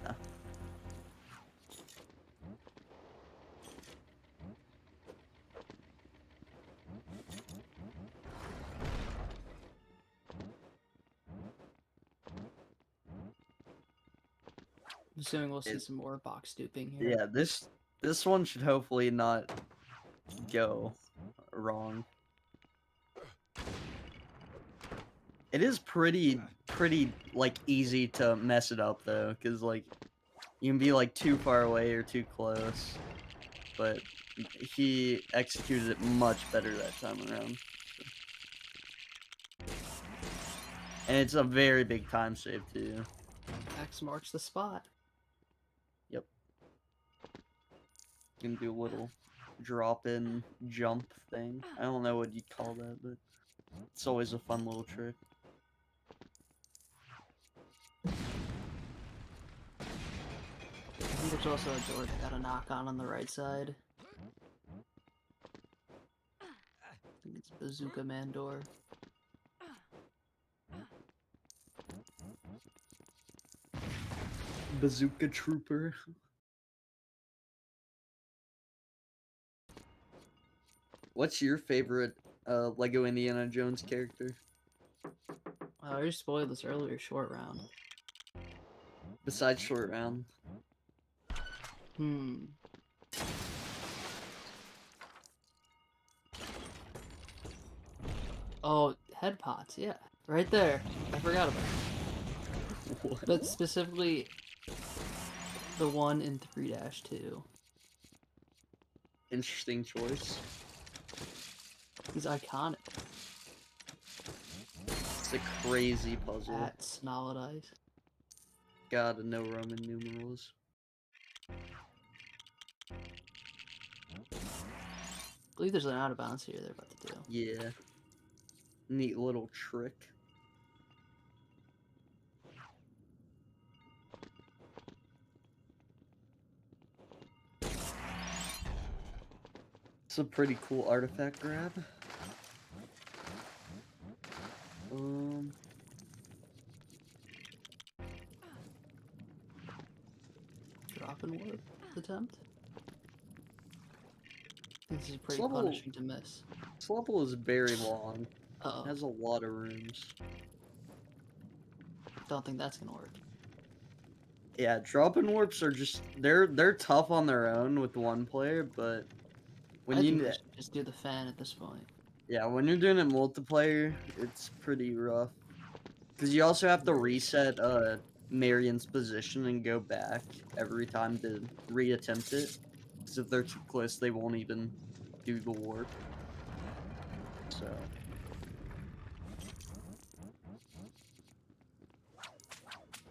Yeah. I'm assuming we'll see some more box duping here. Yeah, this one should hopefully not go wrong. It is pretty like easy to mess it up though, cause like you can be like too far away or too close, but he executed it much better that time around. And it's a very big time save too. X marks the spot. Yep. You can do a little drop-in jump thing. I don't know what you'd call that, but it's always a fun little trick. I think there's also a door that got a knock on the right side. I think it's Bazooka Man door. Bazooka Trooper. What's your favorite Lego Indiana Jones character? I already spoiled this earlier, short round. Besides Short Round? Oh, head pots, yeah. Right there. I forgot about it. What? But specifically, the one in 3-2. Interesting choice. He's iconic. It's a crazy puzzle. At Solid Ice. Gotta know Roman numerals. I believe there's an out of bounds here they're about to do. Yeah. Neat little trick. It's a pretty cool artifact grab. Drop and warp attempt. This is pretty level- punishing to miss. This level is very long. Uh-oh. It has a lot of rooms. Don't think that's gonna work. Yeah, drop and warps are just they're tough on their own with one player, but when I you think we should just do the fan at this point. Yeah, when you're doing it multiplayer, it's pretty rough. Because you also have to reset Marion's position and go back every time to reattempt it. Because if they're too close, they won't even do the warp. So.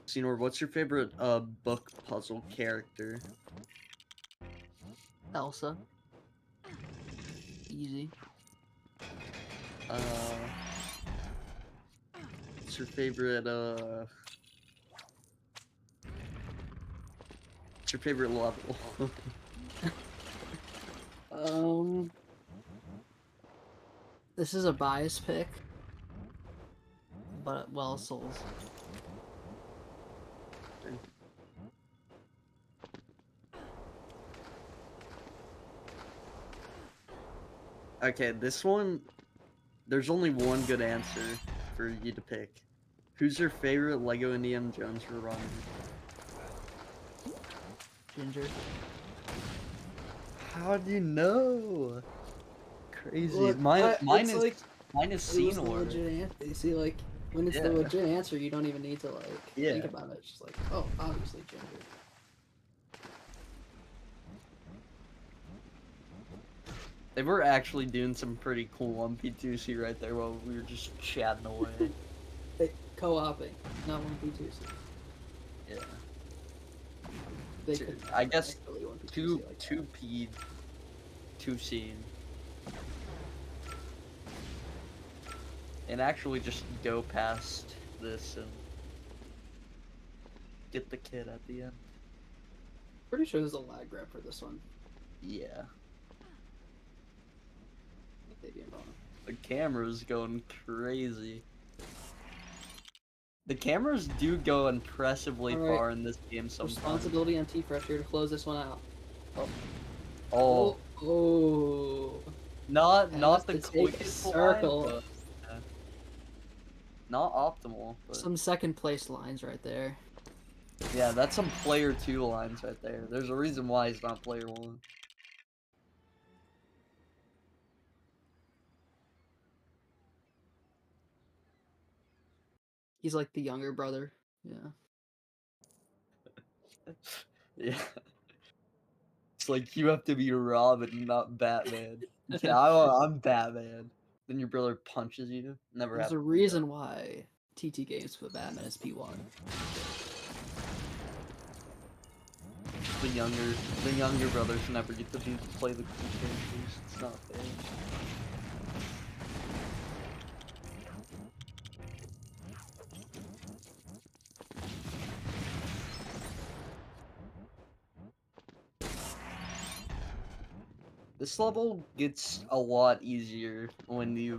Senor, what's your favorite book puzzle character? Elsa. Easy. What's your favorite what's your favorite level? This is a bias pick, but well, Souls. Okay, this one, there's only one good answer for you to pick. Who's your favorite Lego Indiana Jones run? Ginger. How do you know? Crazy. Look, mine it's is like, mine is it was the Senor. legit answer. You see, like, when it's the Yeah. legit answer, you don't even need to, like, Yeah. think about it. It's just like, oh, obviously Ginger. They were actually doing some pretty cool 1P2C right there while we were just chatting away. Hey, co-oping, not 1P2C. Yeah. They could I guess actually 1P2C like that. 2P 2C. And actually just go past this and get the kid at the end. Pretty sure there's a lag grab for this one. Yeah. Maybe I'm wrong. The camera's going crazy. The cameras do go impressively Alright. far in this game sometimes. Responsibility on Tfresh here to close this one out. Oh. Oh. Not Has the to take a quickest circle. line, but, yeah. Not optimal, but Some second place lines right there. yeah, that's some player 2 lines right there. There's a reason why he's not player 1. He's like the younger brother. Yeah. Yeah. It's like you have to be Robin, not Batman. Yeah, I'm Batman. Then your brother punches you. Never There's a happened. reason why TT Games put Batman as P1. The younger brothers never get to play the cool characters. It's not fair. This level gets a lot easier when you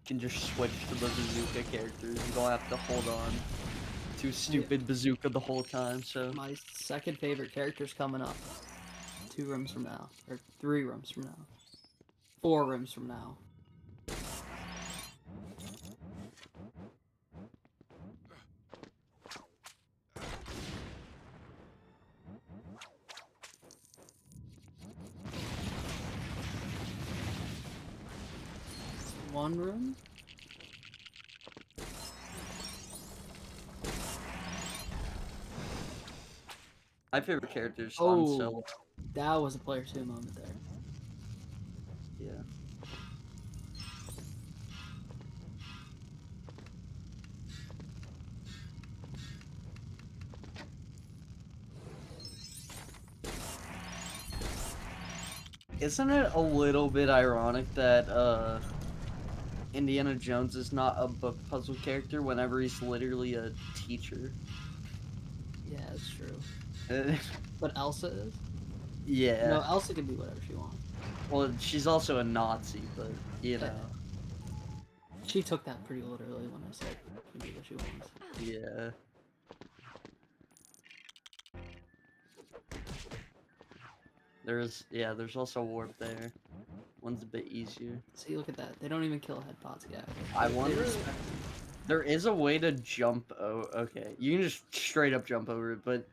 can just switch to the bazooka characters. You don't have to hold on to stupid bazooka the whole time, so... My second favorite character's coming up. 2 rooms from now. Or 3 rooms from now. 4 rooms from now. One room? My favorite character is Han Oh, Solo. that was a player 2 moment there. Yeah. Isn't it a little bit ironic that Indiana Jones is not a book puzzle character whenever he's literally a teacher? Yeah, that's true. But Elsa is? Yeah. No, Elsa can be whatever she wants. Well, she's also a Nazi, but you know. She took that pretty literally when I said she can do what she wants. Yeah. There's also warp there. One's a bit easier. See, look at that. They don't even kill headpots yet. I They wonder. respect There is a way to jump. Oh, okay. You can just straight up jump over it, but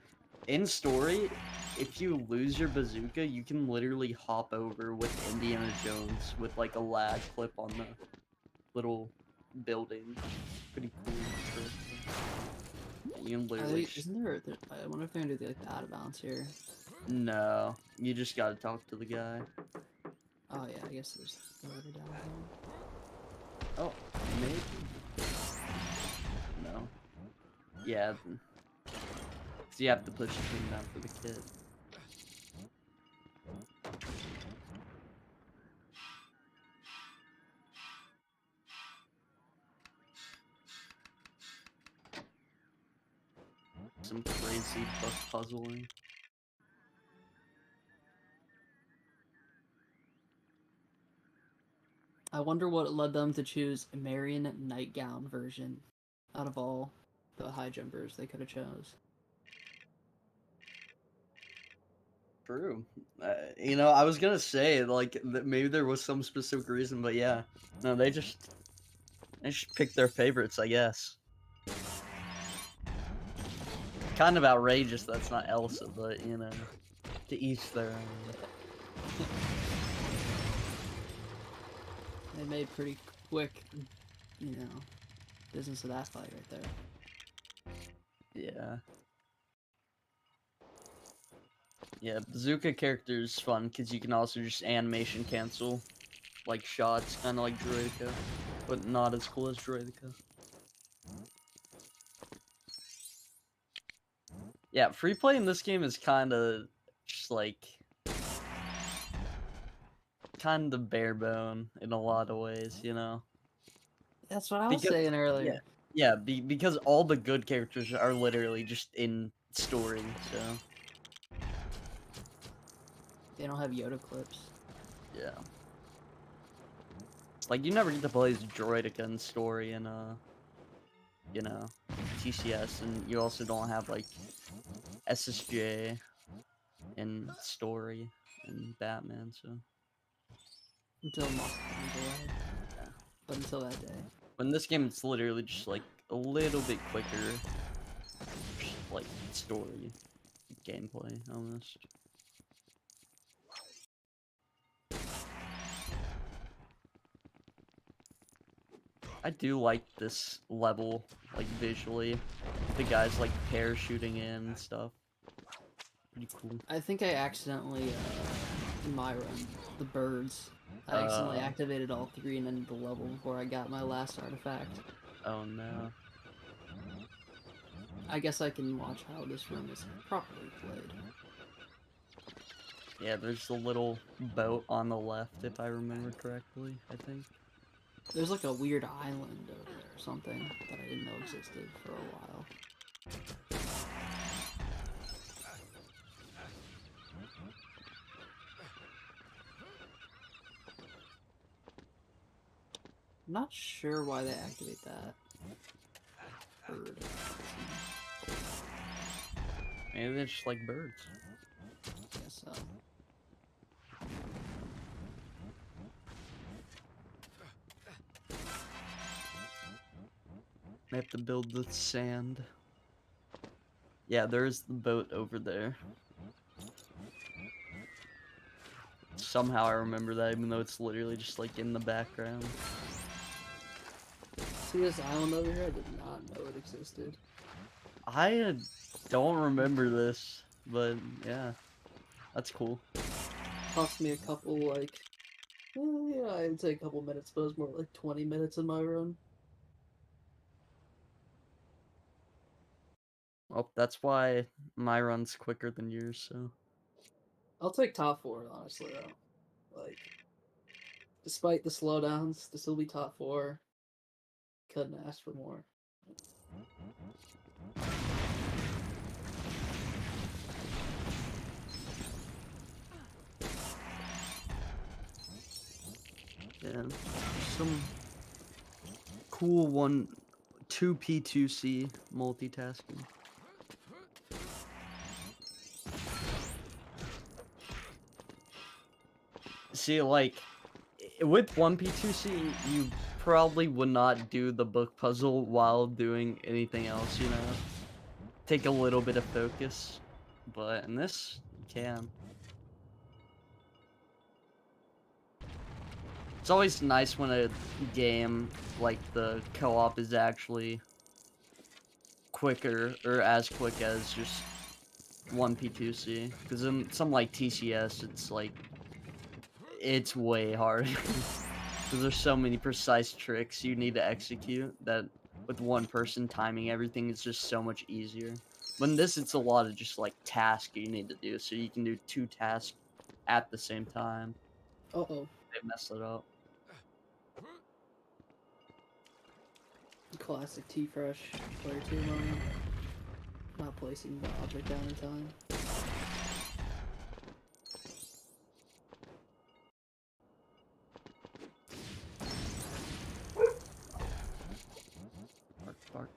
in story, if you lose your bazooka, you can literally hop over with Indiana Jones with like a lag clip on the little building. Pretty cool. You can literally. Isn't there? I wonder if they're gonna do like the out of bounds here. No, you just gotta talk to the guy. Oh yeah, I guess there's the river down here. Oh, maybe. No. Yeah. So you have to push the thing down for the kid. Some crazy puzzling. I wonder what led them to choose a Marion nightgown version out of all the high jumpers they could have chose. True. You know, I was gonna say like maybe there was some specific reason, but yeah, no, they just picked their favorites, I guess. Kind of outrageous that's not Elsa, but you know, to each their own. They made pretty quick, you know, business of that fight right there. Yeah. Yeah, bazooka character is fun because you can also just animation cancel like shots, kind of like Droidica, but not as cool as Droidica. Yeah, free play in this game is kind of just like kind of bare bone in a lot of ways, you know. That's what I was Because saying earlier. yeah, because all the good characters are literally just in story, so They don't have Yoda clips. yeah. Like you never get to play as Droidica in story in you know, TCS, and you also don't have like SSJ in story in Batman, so Until Moss comes away. yeah. But until that day. But in this game it's literally just like a little bit quicker, just, like story gameplay almost. I do like this level, like visually. The guys like parachuting in and stuff. Pretty cool. I think I accidentally, in my run, the birds. I accidentally activated all three and ended the level before I got my last artifact. Oh no. I guess I can watch how this run is properly played. Yeah, there's a little boat on the left, if I remember correctly, I think. There's like a weird island over there or something that I didn't know existed for a while. I'm not sure why they activate that bird. Maybe they're just like birds. I guess so. They have to build the sand. Yeah, there's the boat over there. Somehow I remember that, even though it's literally just like in the background. See this island over here? I did not know it existed. I don't remember this, but yeah, that's cool. Cost me a couple, like, yeah, I'd say a couple minutes, but it was more like 20 minutes in my run. Well, that's why my run's quicker than yours, so. I'll take top 4, honestly, though. Like, despite the slowdowns, to still be top 4, couldn't ask for more. Yeah, some cool 2P2C multitasking. See, like, with 1P2C, you probably would not do the book puzzle while doing anything else, you know? Take a little bit of focus. but in this, you can. It's always nice when a game, like the co-op, is actually quicker, or as quick as just 1P2C. Because in some, like, TCS, it's, like, it's way harder. Because there's so many precise tricks you need to execute that with one person timing everything is just so much easier. But in this, it's a lot of just like tasks you need to do, so you can do 2 tasks at the same time. Uh-oh. They mess it up. Classic Tfresh player 2 moment. Not placing the object down in time. Bark, bark.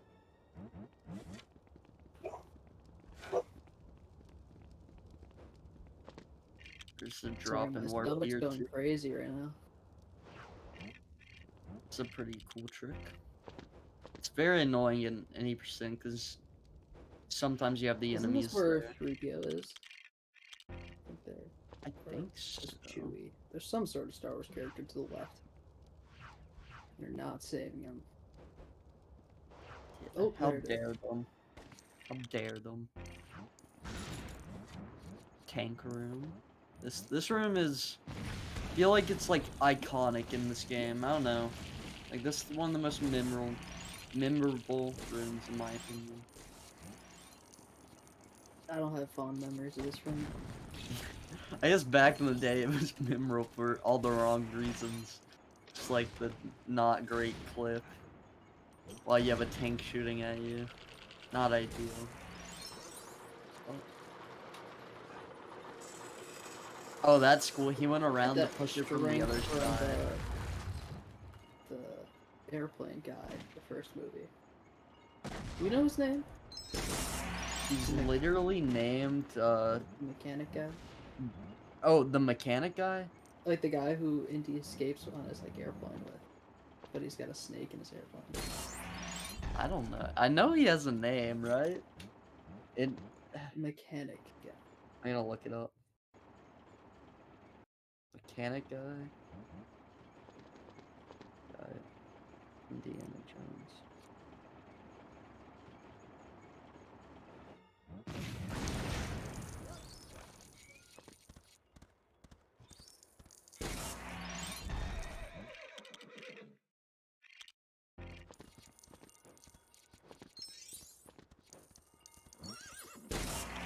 There's a drop Sorry, in my warp stomach's here going too. crazy right now. It's a pretty cool trick. It's very annoying in any percent because sometimes you have the Isn't this enemies where there. 3PO is? I think there. I Or think just so. Chewie. There's some sort of Star Wars character to the left. You're not saving him. Yeah, Oh, how there it is. dare them? How dare them? Tank room. This room is, I feel like it's like iconic in this game. I don't know. Like this is one of the most memorable rooms in my opinion. I don't have fond memories of this room. I guess back in the day it was memorable for all the wrong reasons. Just like the not great clip. While you have a tank shooting at you. Not ideal. Oh, that's cool. He went around to That push it from the strength other from side. the airplane guy, the first movie. Do you know his name? He's literally named, The mechanic guy? oh, the mechanic guy? Like the guy who Indy escapes on his like airplane with. But he's got a snake in his airplane. I don't know. I know he has a name, right? Mechanic guy. I'm gonna look it up. Mechanic guy? Guy. Indiana Jones.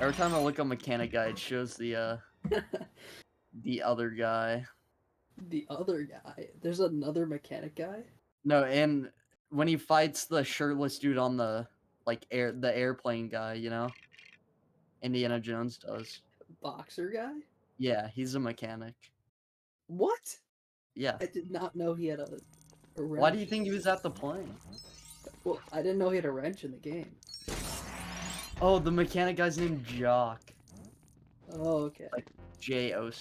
Every time I look on mechanic guy, it shows the other guy. The other guy. There's another mechanic guy? No, and when he fights the shirtless dude on the the airplane guy, you know? Indiana Jones does. Boxer guy? Yeah, he's a mechanic. What? Yeah. I did not know he had a wrench. Why do you think he was at the plane? Well, I didn't know he had a wrench in the game. Oh, the mechanic guy's named Jock. Oh, okay. Like Jock.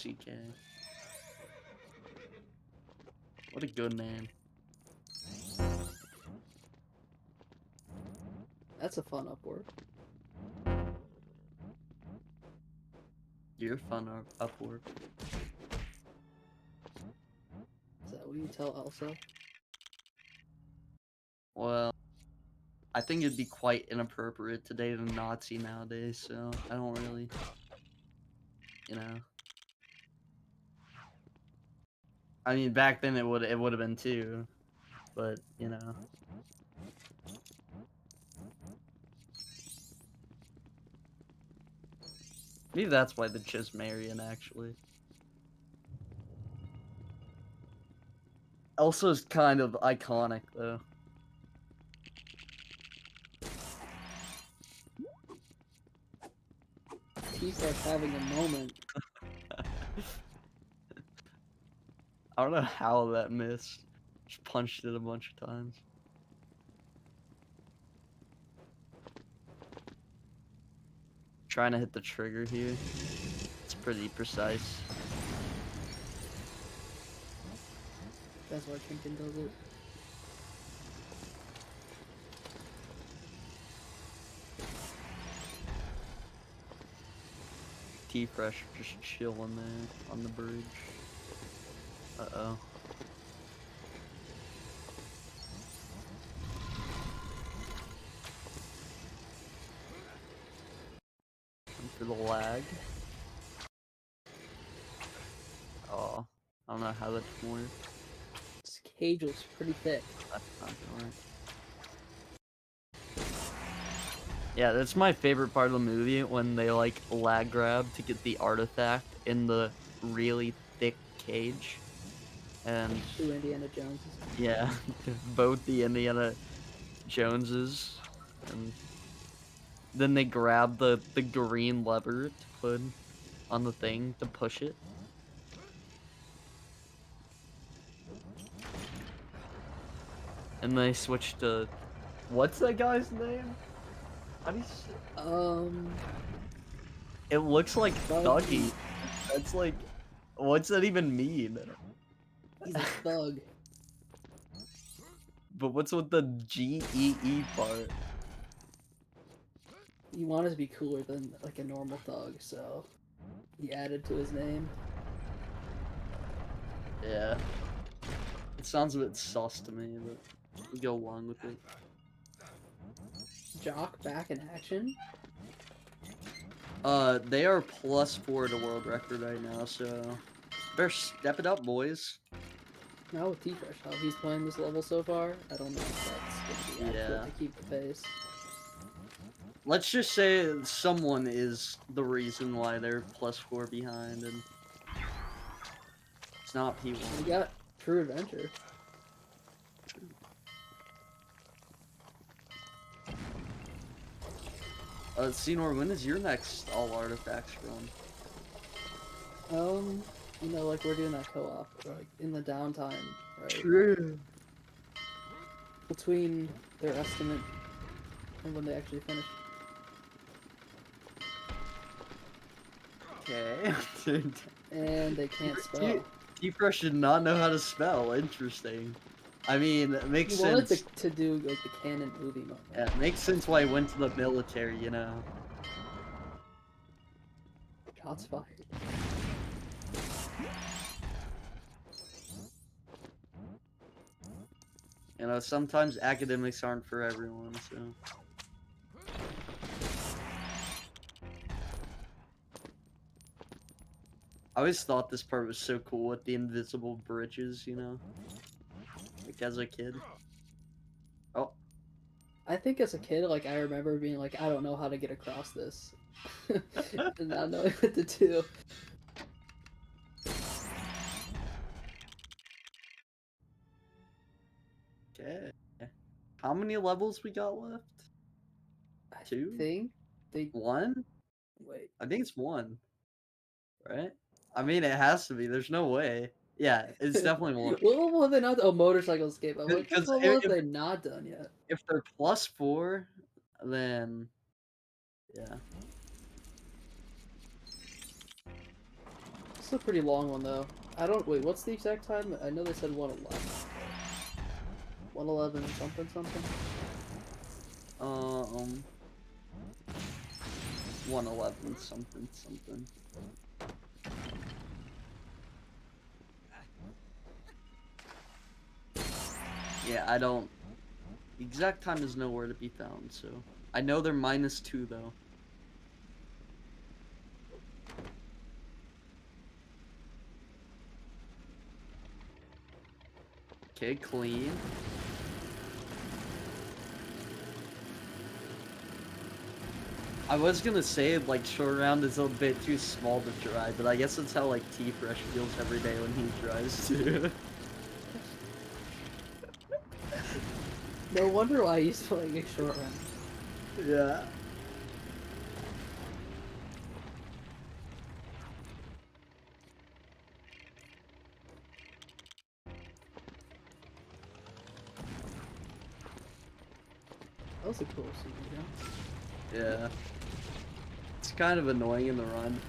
What a good name. That's a fun upward. You're fun upward. Is that what you tell Elsa? Well, I think it'd be quite inappropriate to date a Nazi nowadays, so I don't really, you know. I mean, back then it would have been too, but you know. Maybe that's why the chick's Marion actually. Elsa's kind of iconic though. Tfresh having a moment. I don't know how that missed. Just punched it a bunch of times. Trying to hit the trigger here. It's pretty precise. That's why Chimkin does it. Tfresh just chilling there on the bridge. Uh-oh. And for the lag. Oh, I don't know how that's gonna work. This cage looks pretty thick. That's not gonna work. Yeah, that's my favorite part of the movie, when they like lag grab to get the artifact in the really thick cage. And 2 Indiana Joneses. yeah, both the Indiana Joneses, and then they grab the green lever to put on the thing to push it. And they switch to, what's that guy's name? How do you say? It looks like Thuggy. That's like, what's that even mean? He's a thug. But what's with the G-E-E part? He wanted to be cooler than like a normal thug, so he added to his name. Yeah. It sounds a bit sus to me, but we go along with it. Jock back in action? They are +4 to world record right now, so better step it up, boys. Now with Tfresh, how he's playing this level so far, I don't know if that's gonna be accurate to keep the pace. Let's just say someone is the reason why they're +4 behind, and it's not P1. We got True Adventure. Senor, when is your next all artifacts run? You know, like we're doing that co-op, like in the downtime, right? True. Between their estimate and when they actually finish. Okay. And they can't spell. Tfresh did not know how to spell. Interesting. I mean, it makes He sense. wanted to do like the canon movie moment. Yeah, it makes sense why he went to the military, you know. Shots fired. You know, sometimes academics aren't for everyone, so. I always thought this part was so cool with the invisible bridges, you know? Like, as a kid. Oh. I think as a kid, like, I remember being like, I don't know how to get across this. And not knowing what to do. Okay. How many levels we got left? I 2? think they... 1? Wait. I think it's 1. Right? I mean, it has to be. There's no way. Yeah, it's definitely 1. What level have they not done? Oh, Motorcycle Escape. I'm like, what Because level have they not done yet? if they're +4, then yeah. It's a pretty long one, though. I don't... Wait, what's the exact time? I know they said 111. 111 something something? 111 something something. Yeah, I don't. The exact time is nowhere to be found, so I know they're -2 though. Okay, clean. I was gonna say, like, short round is a bit too small to try, but I guess that's how, like, Tfresh feels every day when he tries to. No wonder why he's playing a short round. Yeah. That was a cool scene, Yeah. It's kind of annoying in the run.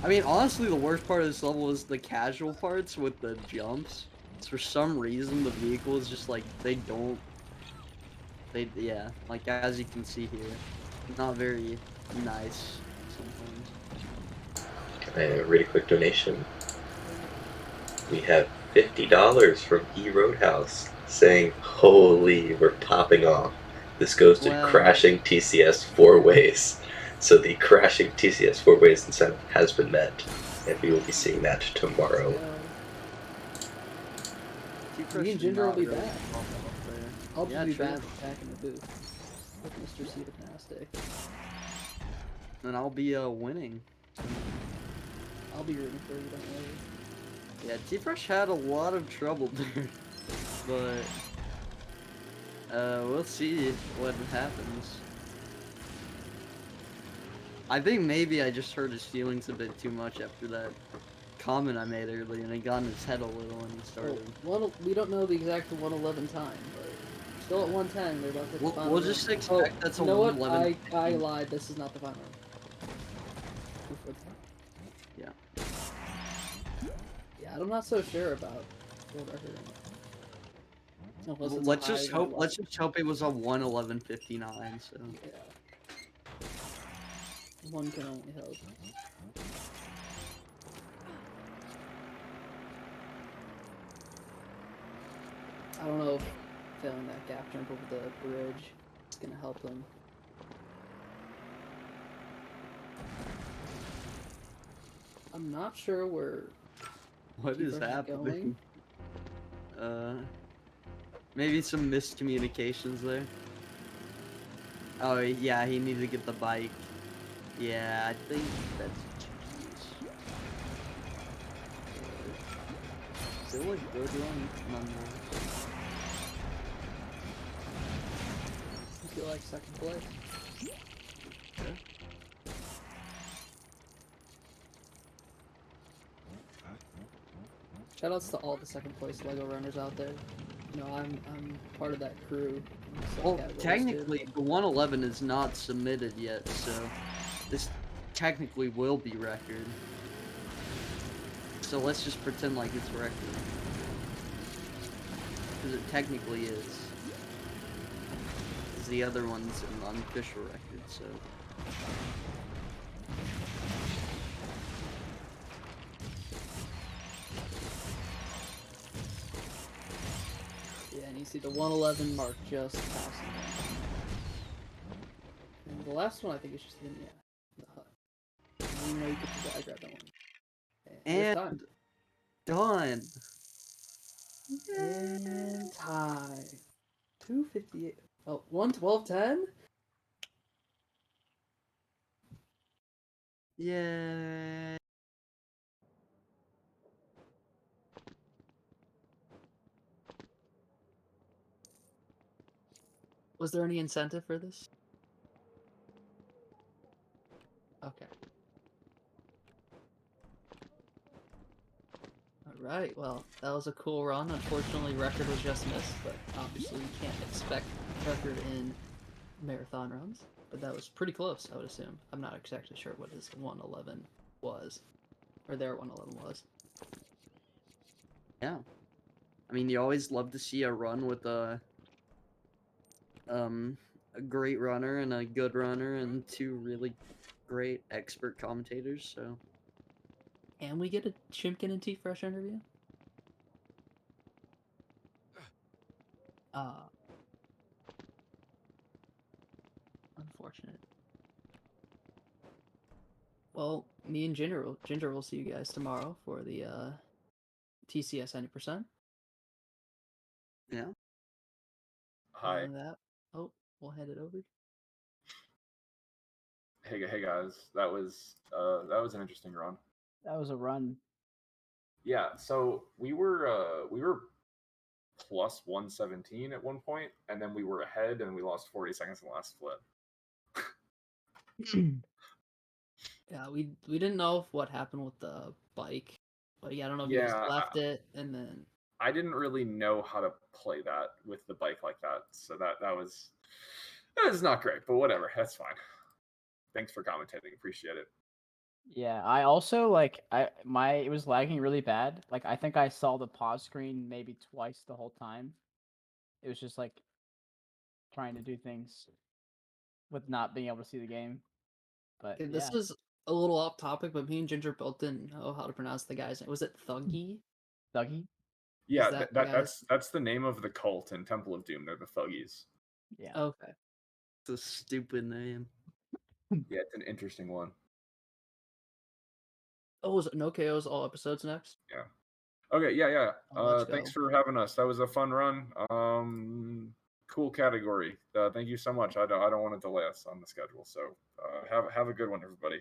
I mean, honestly, the worst part of this level is the casual parts with the jumps. It's for some reason, the vehicle is just like, yeah, like as you can see here, not very nice sometimes. A really quick donation. We have $50 from E Roadhouse saying, "Holy, we're popping off." This goes to Well- crashing TCS 4 ways. So the crashing TCS 4 ways incentive has been met, and we will be seeing that tomorrow. Me and Ginger will be back. I'll Yeah, just be true. back in the booth with Mr. Cedarnastic. And I'll be winning. I'll be rooting for you, don't worry. Yeah, Tfresh had a lot of trouble there, but we'll see what happens. I think maybe I just hurt his feelings a bit too much after that comment I made earlier, and it got in his head a little, and he started. Well, we don't know the exact 111 time, but still at 110. They're about to hit the final We'll round. just expect that's a You know what? 111. I lied. This is not the final round. Yeah. Yeah, I'm not so sure about world record. Unless it's a Let's high just hope. 111. Let's just hope it was a 111.59. So. Yeah. One can only hope. I don't know if failing that gap jump over the bridge is gonna help them. I'm not sure where. What is happening? Maybe some miscommunications there. Oh yeah, he needed to get the bike. Yeah, I think that's GG's. Still a good run, nonetheless. I feel like second place. Yeah. Shoutouts to all the second place LEGO runners out there. You know, I'm part of that crew. Well, technically, the 111 is not submitted yet, so this technically will be record. So let's just pretend like it's record. Because it technically is. Because the other one's an unofficial record, so... Yeah, and you see the 111 mark just passing them. And the last one I think is just in, the hut. And you know you could I grab that one. And done. And tie. 258. Oh, 112.10? Yeah. Was there any incentive for this? Okay. Alright, well, that was a cool run. Unfortunately, record was just missed, but obviously you can't expect record in marathon runs. But that was pretty close, I would assume. I'm not exactly sure what his 111 was. Or their 111 was. Yeah. I mean, you always love to see a run with a great runner and a good runner and two really great expert commentators, so... Can we get a Chimkin and Tfresh interview? Unfortunate. Well, me and Ginger will see you guys tomorrow for the TCS 90%. Yeah. Hi. That. Oh, we'll hand it over. Hey guys, that was an interesting run. That was a run. Yeah, so we were plus 117 at one point, and then we were ahead, and we lost 40 seconds in the last flip. Yeah, we didn't know what happened with the bike, but yeah, I don't know if you Yeah, just left it and then. I didn't really know how to play that with the bike like that, so that was not great, but whatever, that's fine. Thanks for commentating, appreciate it. Yeah, I also it was lagging really bad. Like I think I saw the pause screen maybe twice the whole time. It was just like trying to do things with not being able to see the game. But Okay, this yeah. is a little off topic, but me and Ginger both didn't know how to pronounce the guy's name. Was it Thuggy? Thuggy? Yeah, that the guy's- that's the name of the cult in Temple of Doom. They're the Thuggies. Yeah. Okay. It's a stupid name. Yeah, it's an interesting one. Oh, is it no KOs all episodes next? Okay, yeah. Let's Thanks go. for having us. That was a fun run. Cool category. Thank you so much. I don't want to delay us on the schedule. So have a good one, everybody.